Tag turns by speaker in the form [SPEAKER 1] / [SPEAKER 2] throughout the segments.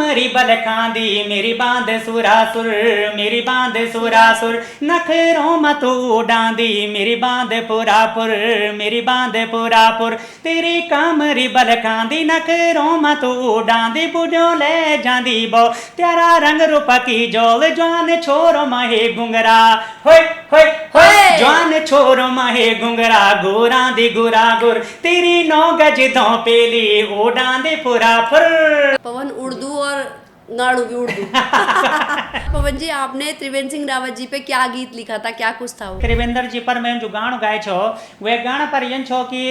[SPEAKER 1] कामरी बल कांदी मेरी बांध सुरासुर, मेरी बांध सुरासुर नखरों मत उडांदी मेरी बांध पुरापुर, मेरी बांध पुरापुर तेरी कामरी बल कांदी नखरों मत उडांदी बुढ़ो ले जांदी बो तेरा रंग रूप की जोल जवान छोरो माहे गुंगरा होय होय होय जवान छोरो माहे गुंगरा गोरा दी गुरा गुर तेरी 9 गज दो पेली उडांदी पुरापुर।
[SPEAKER 2] पवन उर्दू और गाड़ू भी उर्दू। पवन जी, आपने त्रिवेंद्र सिंह रावत जी पे क्या गीत लिखा था, क्या कुछ था वो?
[SPEAKER 1] त्रिवेंद्र जी पर मैं जो गान गाय छो वे गान पर यन छो कि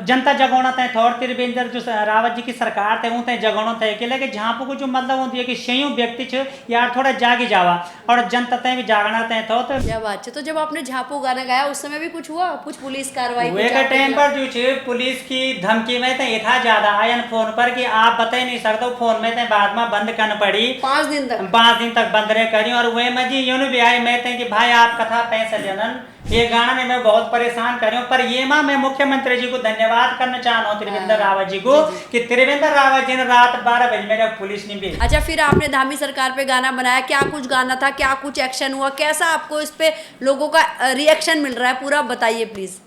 [SPEAKER 1] जनता जगोना थे थोड़ त्रिवेंद्र जो रावत जी की सरकार थे उते जगोना थे कि लेके झांपू को जो मतलब होती है कि शयूं व्यक्ति छ यार थोड़ा जागी जावा और जनता ते भी जागना थे तो
[SPEAKER 2] क्या बात है। तो जब आपने झापू गाना गाया उस समय भी कुछ हुआ, कुछ पुलिस कार्रवाई?
[SPEAKER 1] वे का टाइम पर जो छे पुलिस की धमकी में थे इतना ज्यादा आयन फोन पर कि आप बता नहीं सकते फोन में थे बाद में बंद करना पड़ी
[SPEAKER 2] 5 दिन तक
[SPEAKER 1] 5 दिन तक बंद रहे करी और वे में जी यूं भी आई मैं थे कि भाई आप कथा पैसे लेनन ये गाना ने मैं बहुत परेशान कर पर ये माँ मैं मुख्यमंत्री जी को धन्यवाद करना चाहता हूँ त्रिवेंद्र रावत जी को कि त्रिवेंद्र रावत जी ने रात 12 बजे मेरे पुलिस ने भी।
[SPEAKER 2] अच्छा, फिर आपने धामी सरकार पे गाना बनाया, क्या कुछ गाना था, क्या कुछ एक्शन हुआ, कैसा आपको इस पे लोगों का रिएक्शन मिल रहा है, पूरा बताइए प्लीज।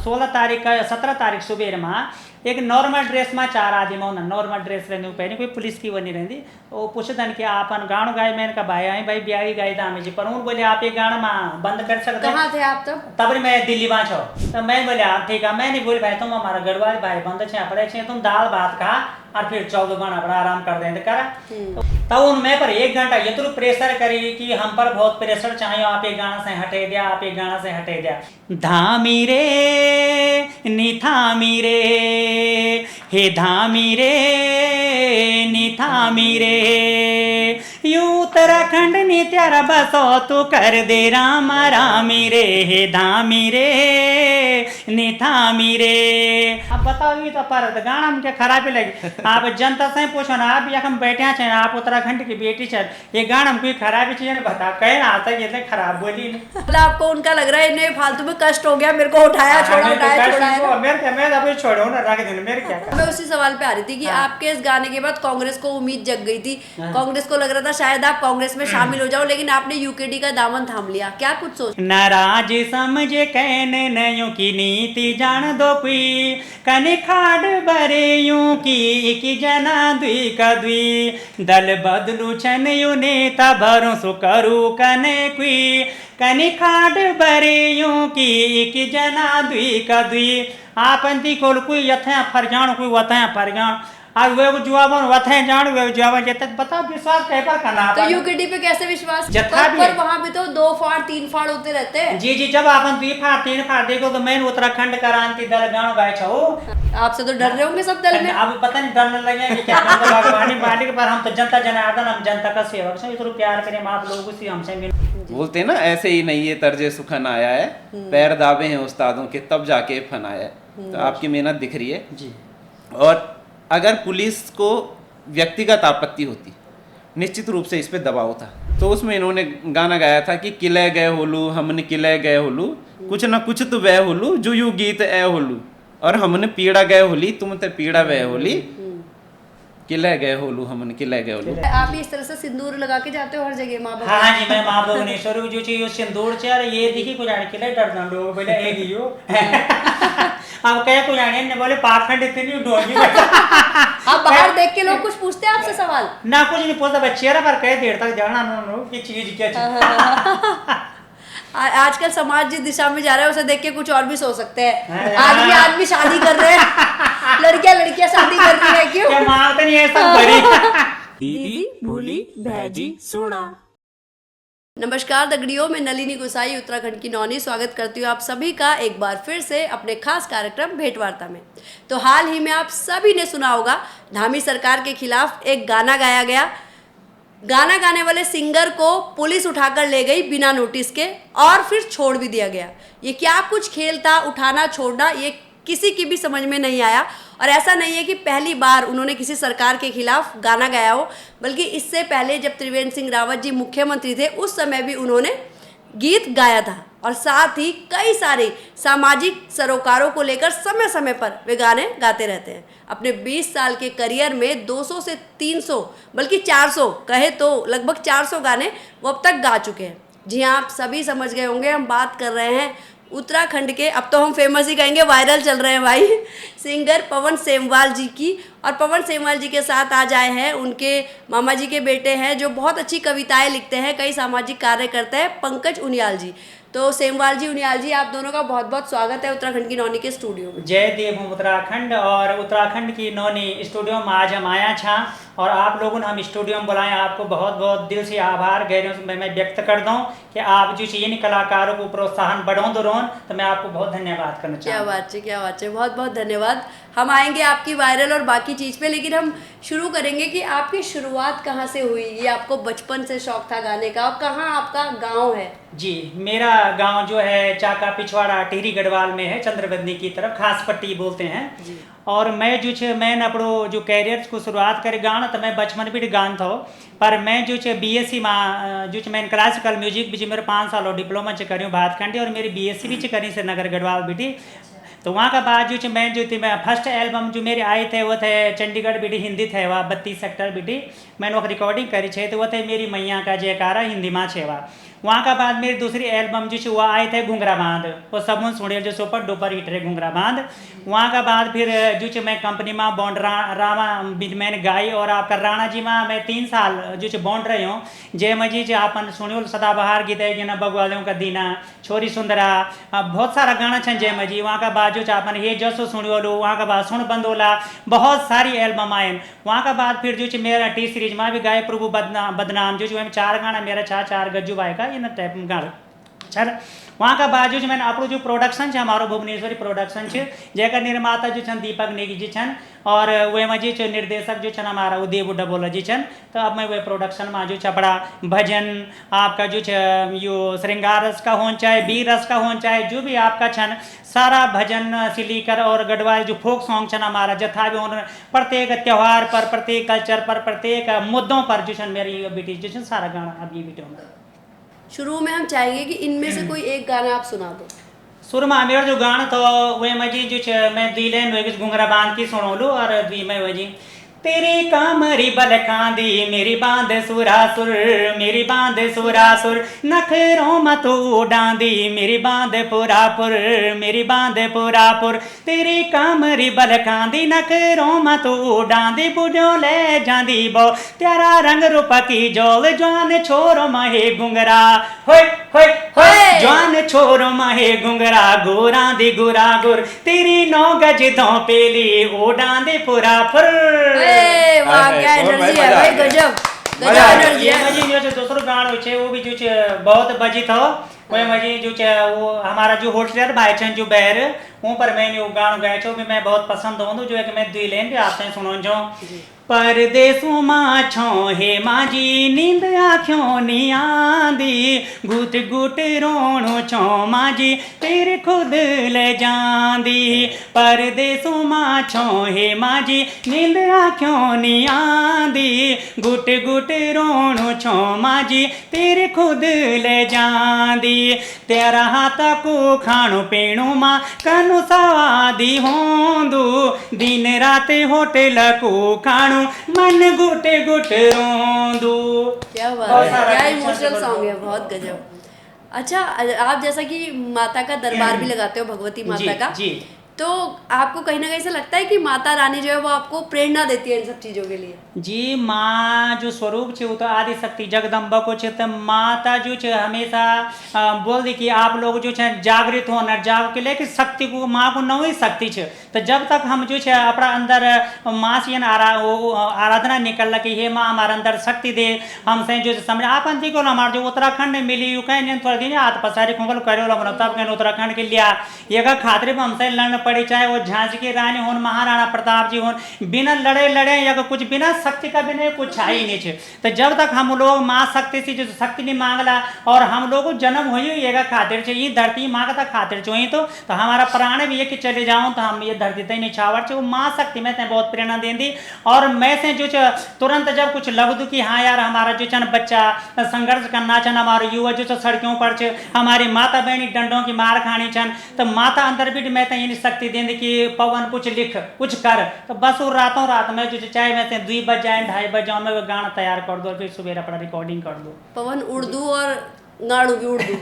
[SPEAKER 1] 17 तारीख सुबह में एक नॉर्मल ड्रेस में 4 आदमी हो नॉर्मल ड्रेस रहने को पहने कोई पुलिस की वो नहीं रहती वो पूछते कि आप गाना गाए मैंने कहा भाई आई भाई ब्याही गाई दामी जी पर उन बोले आप ये गाना में बंद कर सकते
[SPEAKER 2] कहाँ थे आप
[SPEAKER 1] तब मैं दिल्ली में छो तो मैं बोले आप ठीक है मैं नहीं बोली भाई तुम हमारा गढ़वाल भाई बंद छे पड़े छे तुम दाल भात खा और फिर 14 गाना बड़ा आराम कर दें करा तो उनमें पर 1 घंटा ये तो प्रेशर करी कि हम पर बहुत प्रेशर चाहिए आप एक गाना से हटे दिया आप एक गाना से हटे दिया धामी रे नी थामी रे हे धामी रे नी थामी रे यू उत्तराखंड नी त्यारा बसो तू कर दे राम रामी रे हे धामी रे नी थामी रे। अब बताओ ये तो पर गाना में क्या खराबी लगी आप जनता से पूछो ना आप यहाँ बैठे हैं आप उत्तराखंड की बेटी छे ये गाना में कोई खराबी चीज बता कहीं आता ये खराब बोली
[SPEAKER 2] मतलब आपको उनका लग रहा है इन्हें फालतू में कष्ट हो गया मेरे को उठाया छोड़ा उठाया छोड़ा
[SPEAKER 1] मैं अभी छोड़ो ना रख देना मेरे क्या
[SPEAKER 2] मैं उसी सवाल पे आ रही थी कि आपके इस गाने के बाद कांग्रेस को उम्मीद जग गई थी, कांग्रेस को लग रहा था शायद आप कांग्रेस में शामिल हो जाओ, लेकिन आपने यूकेडी का दामन थाम लिया, क्या कुछ सोच?
[SPEAKER 1] नाराज समझे कहने नयों की नीति जान दो कोई कने खाड़ बरे यूं की जना दुई का दुई दल बदलू छन यू नेता भरों सो करू कने कोई कने खाड़ बरे यूं की जना दुई का दुई आपंती कोल कोई यथे फरजान कोई वथे फरजान आज वे जुआवन वथे जान वे जुआवन जते बता विश्वास कह पर करना
[SPEAKER 2] तो यूकेडी पे कैसे विश्वास पर वहां भी तो 2 फाड़ 3 फाड़ होते रहते हैं।
[SPEAKER 1] जी जी जब आपन 2 फाड़ 3 फाड़ देखो तो मैं उत्तराखंड क्रांति दल गाँव गाय छो
[SPEAKER 2] आपसे तो डर रहे होंगे सब दल में।
[SPEAKER 1] अब पता नहीं डरने लगे कि क्या भगवानी मालिक पर हम तो जनता जनार्दन हम जनता का सेवक से इतना प्यार करें आप लोगों से हमसे
[SPEAKER 3] बोलते हैं ना ऐसे ही नहीं ये तर्ज सुखन आया है पैर दावे हैं उस्तादों के तब जाके फन आया है तो आपकी मेहनत दिख रही है
[SPEAKER 1] जी।
[SPEAKER 3] और अगर पुलिस को व्यक्तिगत आपत्ति होती निश्चित रूप से इस पे दबाव था तो उसमें इन्होंने गाना गाया था कि किले गए होलू हमने किले गए होलू कुछ ना कुछ तो वह होलू जो यू गीत ए होलू और हमने पीड़ा गए होली तुम ते पीड़ा वह होली किले गए होलू हमने किले गए होलू।
[SPEAKER 2] आप इस तरह से सिंदूर लगा के जाते हो हर जगह माँ बाप?
[SPEAKER 1] हाँ जी मैं माँ भुवनेश्वर जो चाहिए सिंदूर चार ये देखी कुछ आने किले डरना लोग बोले एक ही हो अब कहे कुछ आने ने बोले पाखंड इतनी डोगी
[SPEAKER 2] अब बाहर देख के लोग कुछ पूछते हैं आपसे सवाल?
[SPEAKER 1] ना कुछ नहीं पूछता बस चेहरा पर कहे देर तक जाना कि चीज क्या चीज
[SPEAKER 2] आजकल समाज जिस दिशा में जा रहा है उसे देख के कुछ और भी सोच सकते हैं। आदमी शादी कर रहे हैं लड़कियां शादी कर रही है क्यों?
[SPEAKER 1] क्या मारते नहीं है सब बड़ी
[SPEAKER 4] दीदी भूली भैजी सुना।
[SPEAKER 2] नमस्कार दगड़ियों, मैं नलिनी गुसाई उत्तराखंड की नौनी स्वागत करती हूँ आप सभी का एक बार फिर से अपने खास कार्यक्रम भेंटवार्ता में। तो हाल ही में आप सभी ने सुना होगा धामी सरकार के खिलाफ एक गाना गाया गया। गाना गाने वाले सिंगर को पुलिस उठाकर ले गई बिना नोटिस के और फिर छोड़ भी दिया गया। ये क्या कुछ खेल था, उठाना छोड़ना, ये किसी की भी समझ में नहीं आया। और ऐसा नहीं है कि पहली बार उन्होंने किसी सरकार के खिलाफ गाना गाया हो, बल्कि इससे पहले जब त्रिवेंद्र सिंह रावत जी मुख्यमंत्री थे उस समय भी उन्होंने गीत गाया था। और साथ ही कई सारे सामाजिक सरोकारों को लेकर समय समय पर वे गाने गाते रहते हैं। अपने 20 साल के करियर में 200 से 300 बल्कि 400 कहे तो लगभग 400 गाने वो अब तक गा चुके हैं। जी हाँ, आप सभी समझ गए होंगे हम बात कर रहे हैं उत्तराखंड के, अब तो हम फेमस ही कहेंगे, वायरल चल रहे हैं भाई, सिंगर पवन सेमवाल जी की। और पवन सेमवाल जी के साथ आज आए हैं उनके मामा जी के बेटे हैं जो बहुत अच्छी कविताएं लिखते हैं, कई सामाजिक कार्य करते हैं, पंकज उनियाल जी। तो सेमवाल जी, उनियाल जी, आप दोनों का बहुत बहुत स्वागत है उत्तराखंड की नौनी के स्टूडियो में।
[SPEAKER 1] जय देव उत्तराखंड। और उत्तराखंड की नौनी स्टूडियो में आज हम आया छा और आप लोगों ने हम स्टूडियो में बुलाए, आपको बहुत बहुत दिल से आभार गहरे में मैं व्यक्त कर दूं कि आप जो इन कलाकारों को प्रोत्साहन बढ़ाओ रोन, तो मैं आपको बहुत धन्यवाद करना चाहूँगा।
[SPEAKER 2] क्या बात है, क्या बात है, बहुत बहुत धन्यवाद। हम आएंगे आपकी वायरल और बाकी चीज़ पे, लेकिन हम शुरू करेंगे कि आपकी शुरुआत कहाँ से हुई? ये आपको बचपन से शौक था गाने का, और कहाँ आपका गांव है?
[SPEAKER 1] जी, मेरा गांव जो है चाका पिछवाड़ा टिहरी गढ़वाल में है, चंद्रबंदी की तरफ, खास पट्टी बोलते हैं जी। और मैं जो है मैंने अपनो जो कैरियर को शुरुआत करे गाना, तो मैं बचपन भी गान था, पर मैं जो है BSc में जो मैंने क्लासिकल म्यूजिक भी मेरे 5 साल और डिप्लोमा च करी भातखंडी, और मेरी BSc भी करी श्रीनगर गढ़वाल बेटी। तो वहाँ का बाद जो मैं जो थी मैं फर्स्ट एल्बम जो मेरे आए थे वो थे चंडीगढ़ बेटी हिंदी थे, वह 32 सेक्टर बेटी मैंने वो रिकॉर्डिंग करी छे, तो वो थे मेरी मैया का जयकारा हिंदी माँ छे। वहाँ का बाद मेरी दूसरी एल्बम जो वो आए थे घुंघरा बांध, वो सब सुने जो सुपर डुपर हिट रहे घुंघरा बांध। वहाँ का बाद फिर जो मैं कंपनी में बॉन्ड रामा मैंने गाई, और आपका राणा जी में मैं 3 साल जो बॉन्ड रही हूँ। जय मजी जो अपन सुनियो सदाबहार गीत है ना, बगवालियों का दीना, छोरी सुंदरा, बहुत सारा गाना छन जय मजी। वहाँ का बाद जो अपन ये जसो सुनियोलो, वहाँ का बाद सुन बंदोला, बहुत सारी एल्बम आए। वहाँ का बाद फिर जो मेरा टी सीरीज में भी गाए प्रभु बदनाम जो 4 गाना मेरा 4 गज्जू भाई का इन टाइप गाना छर। वहाँ का बाद जो मैंने अपनो जो प्रोडक्शन है हमारो भुवनेश्वरी प्रोडक्शन है, जैका निर्माता जो छन दीपक नेगी जी छन, और वे में जो निर्देशक जो छन हमारा उदय बुड्ढा बोला जी छन। तो अब मैं वे प्रोडक्शन में जो छपड़ा भजन आपका जो यो श्रृंगार रस का होन चाहे, वीर रस का होन चाहे, जो भी आपका छन सारा भजन से लेकर और गढ़वाल जो फोक सॉन्ग छन हमारा जथा भी उन्होंने प्रत्येक त्यौहार पर, प्रत्येक कल्चर पर, प्रत्येक मुद्दों पर जो छन मेरी बेटी जो छन सारा गाना अब ये बेटे होंगे।
[SPEAKER 2] शुरू में हम चाहेंगे कि इनमें से कोई एक गाना आप सुना दो।
[SPEAKER 1] शुरू में मेरा जो गाना था वह मजी जो मैं दी लेन घुंघरा बांध की सुनोलू, और दी मैं वजी तेरी कामरी बलकांदी मेरी बांध सुरासुर, मेरी बांध सुरासुर नखरों मत उडांदी मेरी बांध पुरापुर, मेरी बांध पुरापुर तेरी कामरी बलकांदी नखरों मत उडांदी बुढ़ो ले जांदी बो तेरा रंग रूप की जोल जवान छोरो माहे घुंघरा होय होय होय जवान छोरो माहे घुंघरा गोरा दी गुरा गुर तेरी 9 गज दो पेली उडांदी पुरापुर।
[SPEAKER 2] वाह, क्या एनर्जी है भाई, गजब गजब एनर्जी है।
[SPEAKER 1] मजी जो दूसरो गानो छे वो भी जो बहुत बजी था, वो मजी जो वो हमारा जो होटलर भाई छन जो बैर वो पर मैंने वो गानो गाया छो भी मैं बहुत पसंद होंदो, जो है कि मैं दुई लेन भी आपसे सुनो जो परदेसों माँ छो हे माँ जी नींद आँखों नी आंदी गुट गुट रोणो छो माँ जी तेरे खुद ले जांदी परदेसों माँ छो हे माँ जी नींद आँखों नी आंदी गुट गुट रोणो छो माँ जी तेरे खुद ले जांदी तेरा हाथ को खाणो पीणो माँ कनु सवादी होंदू दिन रात होटल को खाणो मन गुट गुट रोंदू।
[SPEAKER 2] क्या बात है, क्या इमोशनल सॉन्ग है, बहुत गजब। अच्छा, आप जैसा कि माता का दरबार भी लगाते हो, भगवती माता का,
[SPEAKER 1] जी।
[SPEAKER 2] तो आपको कहीं ना कहीं से लगता है कि माता रानी जो है वो आपको प्रेरणा देती है इन सब चीजों के लिए?
[SPEAKER 1] जी, माँ जो स्वरूप छे वो तो आदि शक्ति जगदम्बा को छे, तो माता जो छे हमेशा बोल दी कि आप लोग जो छे जागृत हो न जाग के लेके शक्ति को माँ को नवी शक्ति छे। तो जब तक हम जो छे अपना अंदर माँ से आराधना निकल कि हे माँ हमारे अंदर शक्ति दे, हमसे जो समझ आपन देखो ना हमारे जो उत्तराखंड में मिली यू कहीं थोड़ा दिन हाथ पसारी खुंगल करे तब कहीं उत्तराखंड के लिया ये खातरे में हमसे लड़ने पड़ी, चाहे वो झांसी की रानी हो, महाराणा प्रताप जी हो, बिना लड़े लड़े या कुछ बिना शक्ति का भी नहीं कुछ है ही नहीं छे। तो जब तक हम लोग माँ शक्ति से जो शक्ति नहीं मांगला और हम लोग जन्म हुई ये खातिर से ये धरती माँ का खातिर चाहिए तो हमारा प्राण भी ये कि चले जाऊं तो हम ये धरती तय निछावर छे। वो माँ शक्ति में तय बहुत प्रेरणा देंदी और मैं से जो तुरंत जब कुछ लगदू कि हाँ यार हमारा जो छन बच्चा संघर्ष करना छन, हमारे युवा जो सड़कों पर छे, हमारी माता बहनी डंडों की मार खानी छन, तो माता अंदर भी मैं तो ये शक्ति देंदी कि पवन कुछ लिख कुछ कर। तो बस वो रातों रात में जो चाहे मैं 2 बज जाए 2:30 बज जाऊँ मैं वो गाना तैयार कर दो, फिर सुबह अपना रिकॉर्डिंग कर दो।
[SPEAKER 2] पवन उर्दू और गाड़ू भी उर्दू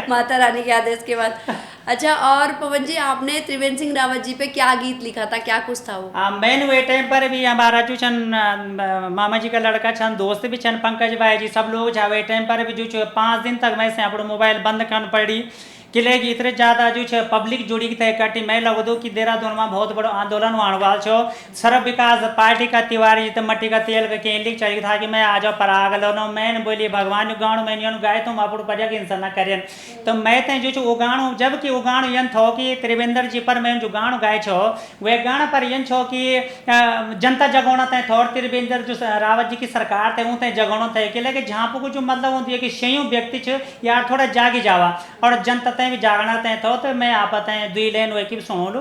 [SPEAKER 2] माता रानी के आदेश के बाद। अच्छा, और पवन जी आपने त्रिवेंद्र सिंह रावत जी पे क्या गीत लिखा था, क्या कुछ था वो?
[SPEAKER 1] मैंने वे टाइम पर भी हमारा जो छन मामा जी का लड़का छन, दोस्त भी छन पंकज भाई जी, सब लोग वे टाइम पर भी जो 5 दिन तक मैं से अपना मोबाइल बंद करना पड़ी किले कि इतने ज़्यादा जो है पब्लिक जुड़ी थे इकट्ठी। मैं लग दो कि देहरादून में बहुत बड़ा आंदोलन होने वाला छो। सर्व विकास पार्टी का तिवारी जी तो मट्टी का तेल के लिख चाहिए था कि मैं आ जाओ पर आ गलो। मैंने बोली भगवान गाँव में यूँ गाए तुम अपने पजा के इंसान ना करें। तो मैं ते जो वो गाणु जबकि वो गाणु यन थो कि त्रिवेंद्र जी पर मैं जो गाणु गाए छो वे गाना पर यन छो कि जनता जगोना थे थोड़ त्रिवेंद्र जो रावत जी की सरकार थे वो थे जगोना थे कि लेकिन जहाँ पर जो मतलब होती है कि संयुक्त व्यक्ति छ यार थोड़ा जागी जावा और जनता भी जागना ते तो मैं आप 2 लाइन वे की सुनो लो।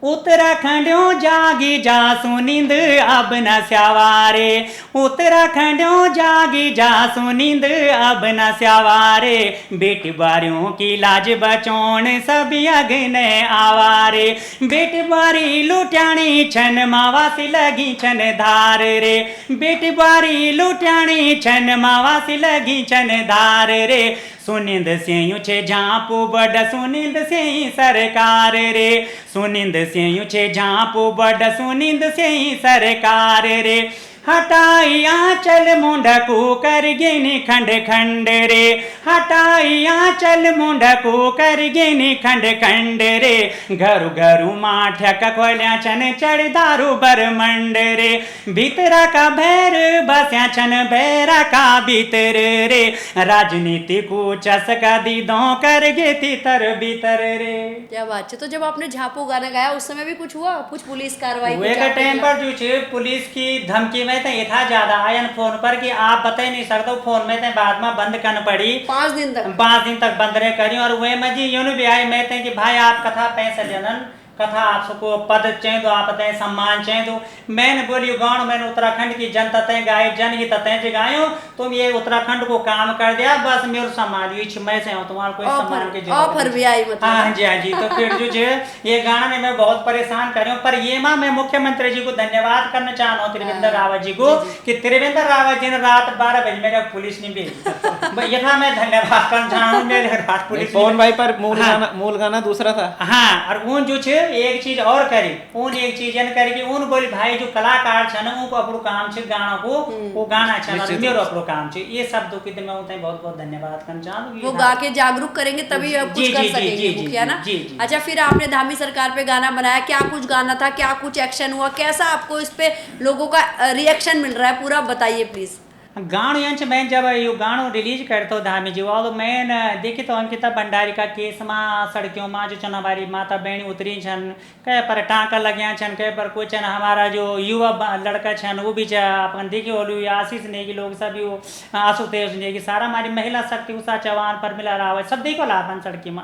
[SPEAKER 1] उत्तराखंडों जागी जा सुनिंद अब न स्यावारे, उत्तराखंडों जागी जा सुनिंद अब न स्यावारे, बेटी बारियों की लाज बचौन सब अगने आवारे, बेटी बारी लुट्याणी छन मावासी लगी छन धार रे, बेटी बारी लुट्याणी छन मावासी लगी छन धार रे, सुनिंद से छे झांपू बड़ सुनिंद से ही सरकार रे, सुनिंद से छे झांपू बड़ सुनिंद से ही सरकार रे, हटाई आंचल मुंडकू कर गिनी खंड खंड रे, हटाई आंचल मुंडकू कर गिनी खंड खंड रे, घरु घरु माठक खोल्या छन चढ़ दारू बरमंड रे, भीतरा का भैर बस्या छन भैरा का भीतर रे, राजनीति को चसका दीदों कर गे तीतर भीतर रे।
[SPEAKER 2] क्या बात है। तो जब आपने झापू गाना गाया उस समय भी कुछ हुआ, कुछ पुलिस कार्रवाई?
[SPEAKER 1] वे का टाइम पर जो छे पुलिस की धमकी में ये था ज्यादा आयन फोन पर कि आप बता नहीं सकते फोन में ते बाद में बंद करना पड़ी
[SPEAKER 2] 5 दिन तक
[SPEAKER 1] 5 दिन तक बंद रहे करी। और वे में जी यूं भी आई मैं कि भाई आप कथा पैसे लेनन कथा आप सबको पद चाहिए तो आप तय सम्मान चाहिए तो मैंने बोली गाँव मैंने उत्तराखंड की जनता तय गाय जनहित तय गायो तुम ये उत्तराखंड को काम कर दिया बस मेरे सम्मान मैं से हूँ तुम्हारा कोई सम्मान की
[SPEAKER 2] ऑफर भी आई मतलब।
[SPEAKER 1] हाँ जी हाँ जी। तो फिर जो है ये गाना में मैं बहुत परेशान कर रही हूँ पर ये माँ मैं मुख्यमंत्री जी को धन्यवाद करना चाह रहा हूँ त्रिवेंद्र रावत जी को कि त्रिवेंद्र रावत जी ने रात 12 बजे मेरे पुलिस नहीं भेजी ये था मैं धन्यवाद करना चाह रहा हूँ मेरे पुलिस
[SPEAKER 3] पवन भाई पर मूल गाना दूसरा था।
[SPEAKER 1] हाँ और उन जो छे एक चीज और करी उन एक चीज जन करी कि उन बोली भाई जो कलाकार छन उनको अपनो काम छे गाना को वो गाना छन और मेरो अपनो काम छे ये सब दो कि मैं उते बहुत बहुत धन्यवाद करना चाहूं।
[SPEAKER 2] वो गा के जागरूक करेंगे तभी अब कुछ कर सकेंगे मुखिया ना। अच्छा फिर आपने धामी सरकार पे गाना बनाया, क्या कुछ गाना था, क्या कुछ एक्शन हुआ, कैसा आपको इस पे लोगों का रिएक्शन मिल रहा है पूरा बताइए प्लीज।
[SPEAKER 1] गाणु यंच मैं जब यो गाणु रिलीज करतो धामी जी वालो मैं देखी तो अंकिता भंडारी का केस में सड़कों में जो छन हमारी माता बहनी उतरी छन कहे पर टाँका लग्या छन कहे पर कोई छन हमारा जो युवा लड़का छन वो भी अपन देखी बोलू आशीष ने कि लोग सब यो आशुतोष ने कि सारा हमारी महिला शक्ति उषा चौहान पर मिला रावत सब देखो ला अपन सड़की में।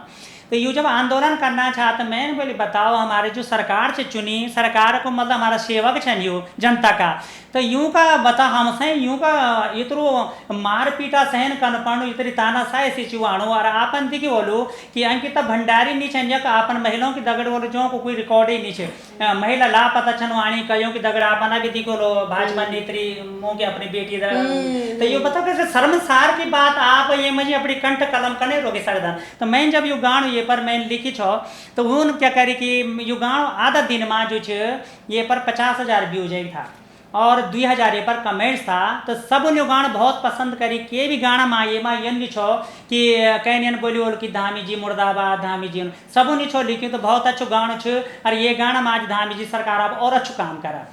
[SPEAKER 1] तो यूँ जब आंदोलन करना चाहते मैंने बोली बताओ हमारे जो सरकार से चुनी सरकार को मतलब हमारा सेवक छन यो जनता का तो यूं का बता हमसे यूं का इतरो मार पीटा सहन कर पाणु इतरी तानाशाही से चुवाणु और आपन देखी बोलू कि अंकिता भंडारी नहीं छन जक आपन महिलाओं की दगड़ बोलो जो को कोई रिकॉर्ड ही नहीं छे महिला लापता छन वाणी कयो की दगड़ आपन अभी देखो लो भाजपा नेत्री मोगे अपनी बेटी तो ये बताओ कैसे शर्मसार की बात आप ये मुझे अपनी कंठ कलम कने रोके सकदन। तो मैं जब यू गाणु ये पर मैं लिखी छो तो उन क्या करी कि यू गाणु आधा दिन में जो छे ये पर 50,000 व्यूज आई था और 2000 ये पर कमेंट्स था। तो सब ने गाना बहुत पसंद करी के भी गाना माँ ये नहीं छो कि कहन बोली बोल कि धामी जी मुर्दाबाद धामी जी सब नहीं छो लिखी तो बहुत अच्छो गाना छो और ये गाना में आज धामी जी सरकार अब और अच्छो काम करा।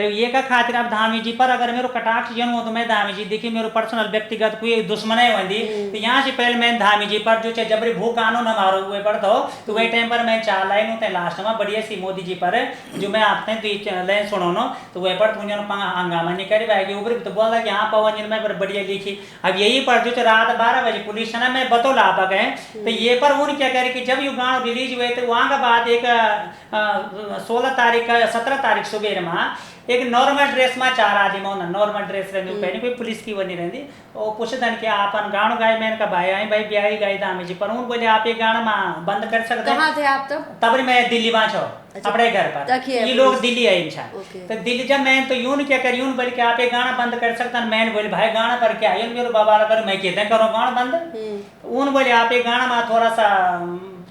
[SPEAKER 1] तो ये का खातिर अब धामी जी पर अगर मेरे कटाक्ष जन हो तो मैं धामी जी देखिए मेरे पर्सनल व्यक्तिगत कोई दुश्मन है वंदी तो यहाँ से पहले मैं धामी जी पर जो जबरी भू कानून हमारो हुए पर तो वही टाइम पर मैं 4 लाइन होते लास्ट में बढ़िया सी मोदी जी पर जो मैं आपने 2 लाइन सुनो तो वही पर तुझे हंगामा नहीं करी भाई ऊपर तो बोला कि हाँ पवन मैं पर बढ़िया लिखी। अब यही पर जो रात 12 बजे पुलिस ने मैं बतौला आप गए तो ये पर उन क्या करे कि जब ये गाँव रिलीज हुए तो वहाँ का बाद एक 16 तारीख का 17 तारीख सुबह में एक नॉर्मल ड्रेस में 4 आदमी होना नॉर्मल ड्रेस रहने पहले कोई पुलिस की बनी रहती और पूछतन कि आपन गाँव गाय मैंने का भाई आई भाई ब्याही गाय धामी जी पर बोले आप ये गाना में बंद कर सकते
[SPEAKER 2] कहाँ थे आप
[SPEAKER 1] तब मैं दिल्ली में छो अपने घर पर ये लोग दिल्ली है इंसान तो दिल्ली जब मैं तो यूं क्या कर यूं बोले कि आप ये गाना बंद कर सकते मैंने बोले भाई गाना पर क्या यूं मेरे बाबा कर मैं कहते करो गाना बंद उन बोले आप ये गाना में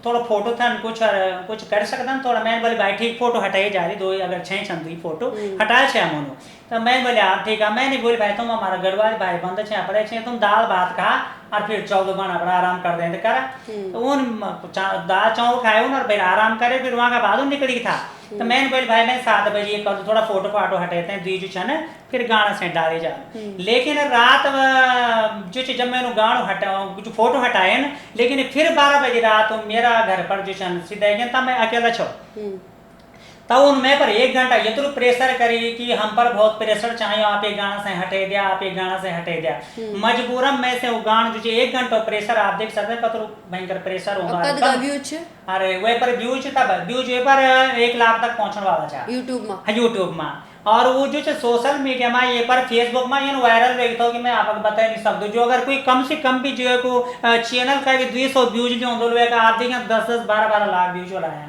[SPEAKER 1] थोड़ा फोटो था कुछ कर सकता थोड़ा मैंने बोले भाई ठीक फोटो हटाई जा रही 2 अगर 6 छंदी फोटो हटाए छे मोनो तो मैं बोले आप ठीक है मैं नहीं बोले भाई तुम हमारा गढ़वाल भाई बंद छे पड़े छे तुम दाल भात खा और फिर 14 गाना पर आराम कर दें करा तो उन दाल चावल खाए और फिर आराम करे फिर वहाँ का बाद निकली था तो मैंने बोले भाई मैं 7 बजे कर थोड़ा फोटो फाटो हटाते हैं 2 जो छन फिर गाना से डाले जा लेकिन रात जो जब मैंने गाना हटा जो फोटो हटाए न लेकिन फिर 12 बजे रात मेरा घर पर जो छन सीधा तब मैं अकेला छो तब उनमें पर 1 घंटा ये तो प्रेशर करी कि हम पर बहुत प्रेशर चाहिए आप एक गाना से हटे दिया आप एक गाना से हटे दिया मजबूरन में से वो गाना जो 1 घंटा प्रेशर आप देख सकते हैं कतरो भयंकर प्रेशर होगा अरे वे पर व्यूज तब व्यूज वे पर 1 लाख तक पहुंचने वाला था यूट्यूब में और वो जो सोशल मीडिया में ये पर फेसबुक में ये वायरल रहता हो कि मैं आपको बता नहीं सकता जो अगर कोई कम से कम भी जो है को चैनल का भी 200 व्यूज जो का आप देखें 10-10 12-12 लाख व्यूज हो रहे हैं